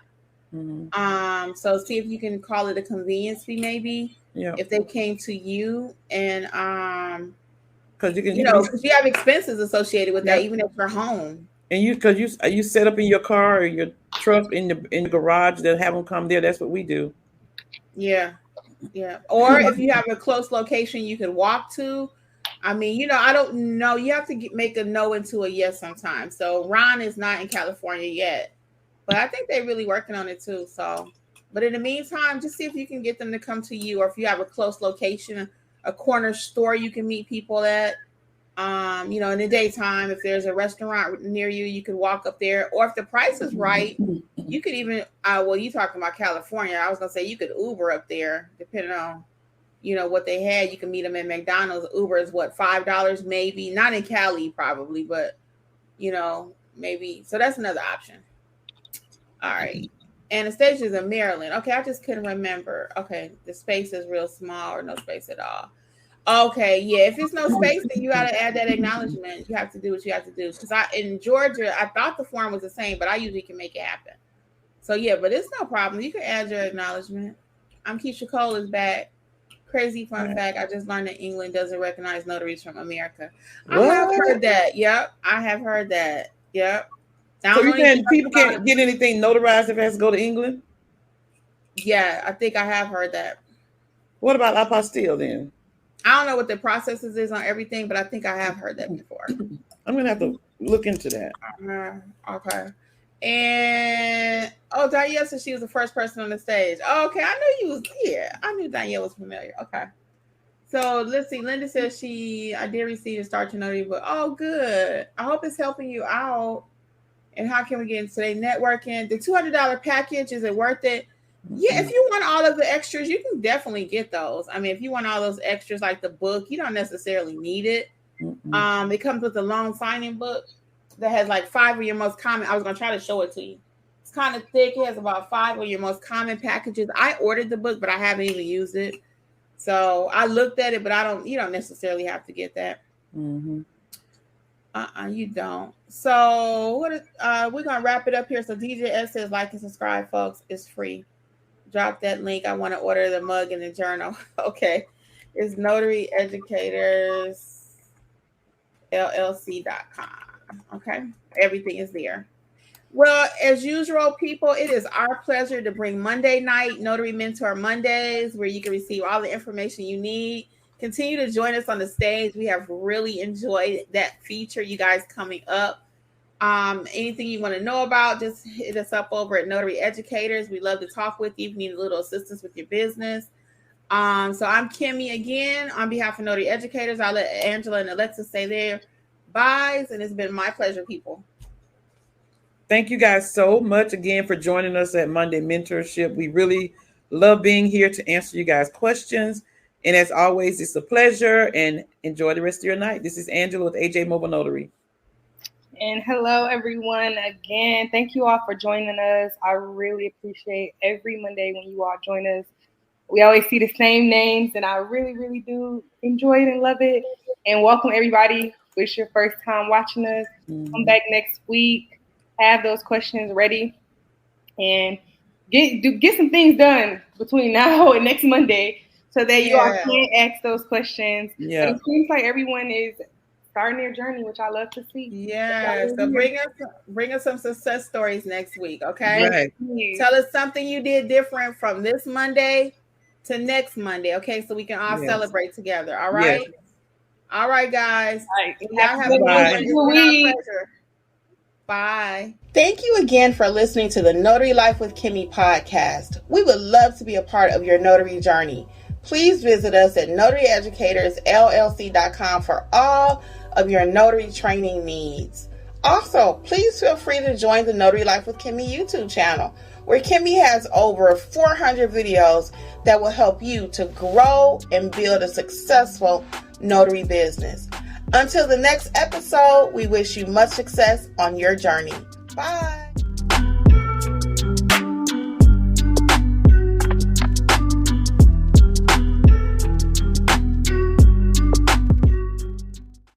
So see if you can call it a convenience fee, maybe. Yeah. If they came to you, and Because because you have expenses associated with that, even if you're home. And you set up in your car or your truck in the garage, they'll have them come there. That's what we do. Yeah. Or if you have a close location you can walk to. I mean, I don't know. You have to make a no into a yes sometimes. So Ron is not in California yet, but I think they're really working on it too. So, but in the meantime, just see if you can get them to come to you, or if you have a close location, a corner store you can meet people at. In the daytime, if there's a restaurant near you, you can walk up there. Or if the price is right, you could even, you talking about California. I was going to say you could Uber up there, depending on, what they had. You can meet them at McDonald's. Uber is what, $5 maybe? Not in Cali probably, but, maybe. So that's another option. All right. Anastasia's in Maryland. Okay, I just couldn't remember. Okay, the space is real small or no space at all. Okay, yeah. If it's no space, then you got to add that acknowledgement. You have to do what you have to do. Because in Georgia, I thought the form was the same, but I usually can make it happen. So yeah, but it's no problem. You can add your acknowledgement. I'm Keisha Cole is back. Crazy fun fact: I just learned that England doesn't recognize notaries from America. I have heard that. Yep, I have heard that. Yep. So you saying people can't get anything notarized if it has to go to England? Yeah, I think I have heard that. What about apostille then? I don't know what the processes is on everything, but I think I have heard that before. I'm going to have to look into that. Okay. And, Danielle said she was the first person on the stage. Okay, I knew you was here. I knew Danielle was familiar. Okay. So let's see. Linda says I did receive a start to notary, but good. I hope it's helping you out. And how can we get into today? Networking. The $200 package, is it worth it? Yeah, if you want all of the extras, you can definitely get those. I mean, if you want all those extras like the book, you don't necessarily need it. It comes with a long signing book that has like 5 of your most common. I was going to try to show it to you. It's kind of thick. It has about 5 of your most common packages. I ordered the book, but I haven't even used it. So I looked at it, but you don't necessarily have to get that. Mm-hmm. You don't. So we're going to wrap it up here. So DJ S says, like and subscribe, folks. It's free. Drop that link. I want to order the mug and the journal. Okay. It's Notary Educators LLC.com. Okay. Everything is there. Well, as usual, people, it is our pleasure to bring Monday night Notary Mentor Mondays, where you can receive all the information you need. Continue to join us on the stage. We have really enjoyed that feature, you guys coming up. Anything you want to know about, just hit us up over at Notary Educators. We love to talk with you if you need a little assistance with your business. So I'm Kimmi again on behalf of Notary Educators. I'll let Angela and Alexis say their byes, and it's been my pleasure, people. Thank you guys so much again for joining us at Monday Mentorship. We really love being here to answer you guys' questions. And as always, it's a pleasure, and enjoy the rest of your night. This is Angela with AJ Mobile Notary. And hello, everyone. Again, thank you all for joining us. I really appreciate every Monday when you all join us. We always see the same names, and I really, really do enjoy it and love it. And welcome, everybody. If it's your first time watching us, come back next week. Have those questions ready, and get some things done between now and next Monday, so that you all can ask those questions. Yeah. And it seems like everyone is starting their journey, which I love to see. Yeah. So bring us some success stories next week, okay? Right. Tell us something you did different from this Monday to next Monday, okay? So we can all celebrate together. All right. Yes. All right, guys. All right. Y'all have a wonderful week. Bye. Thank you again for listening to the Notary Life with Kimmi podcast. We would love to be a part of your notary journey. Please visit us at notaryeducatorsllc.com for all of your notary training needs. Also, please feel free to join the Notary Life with Kimmi YouTube channel, where Kimmi has over 400 videos that will help you to grow and build a successful notary business. Until the next episode, we wish you much success on your journey. Bye.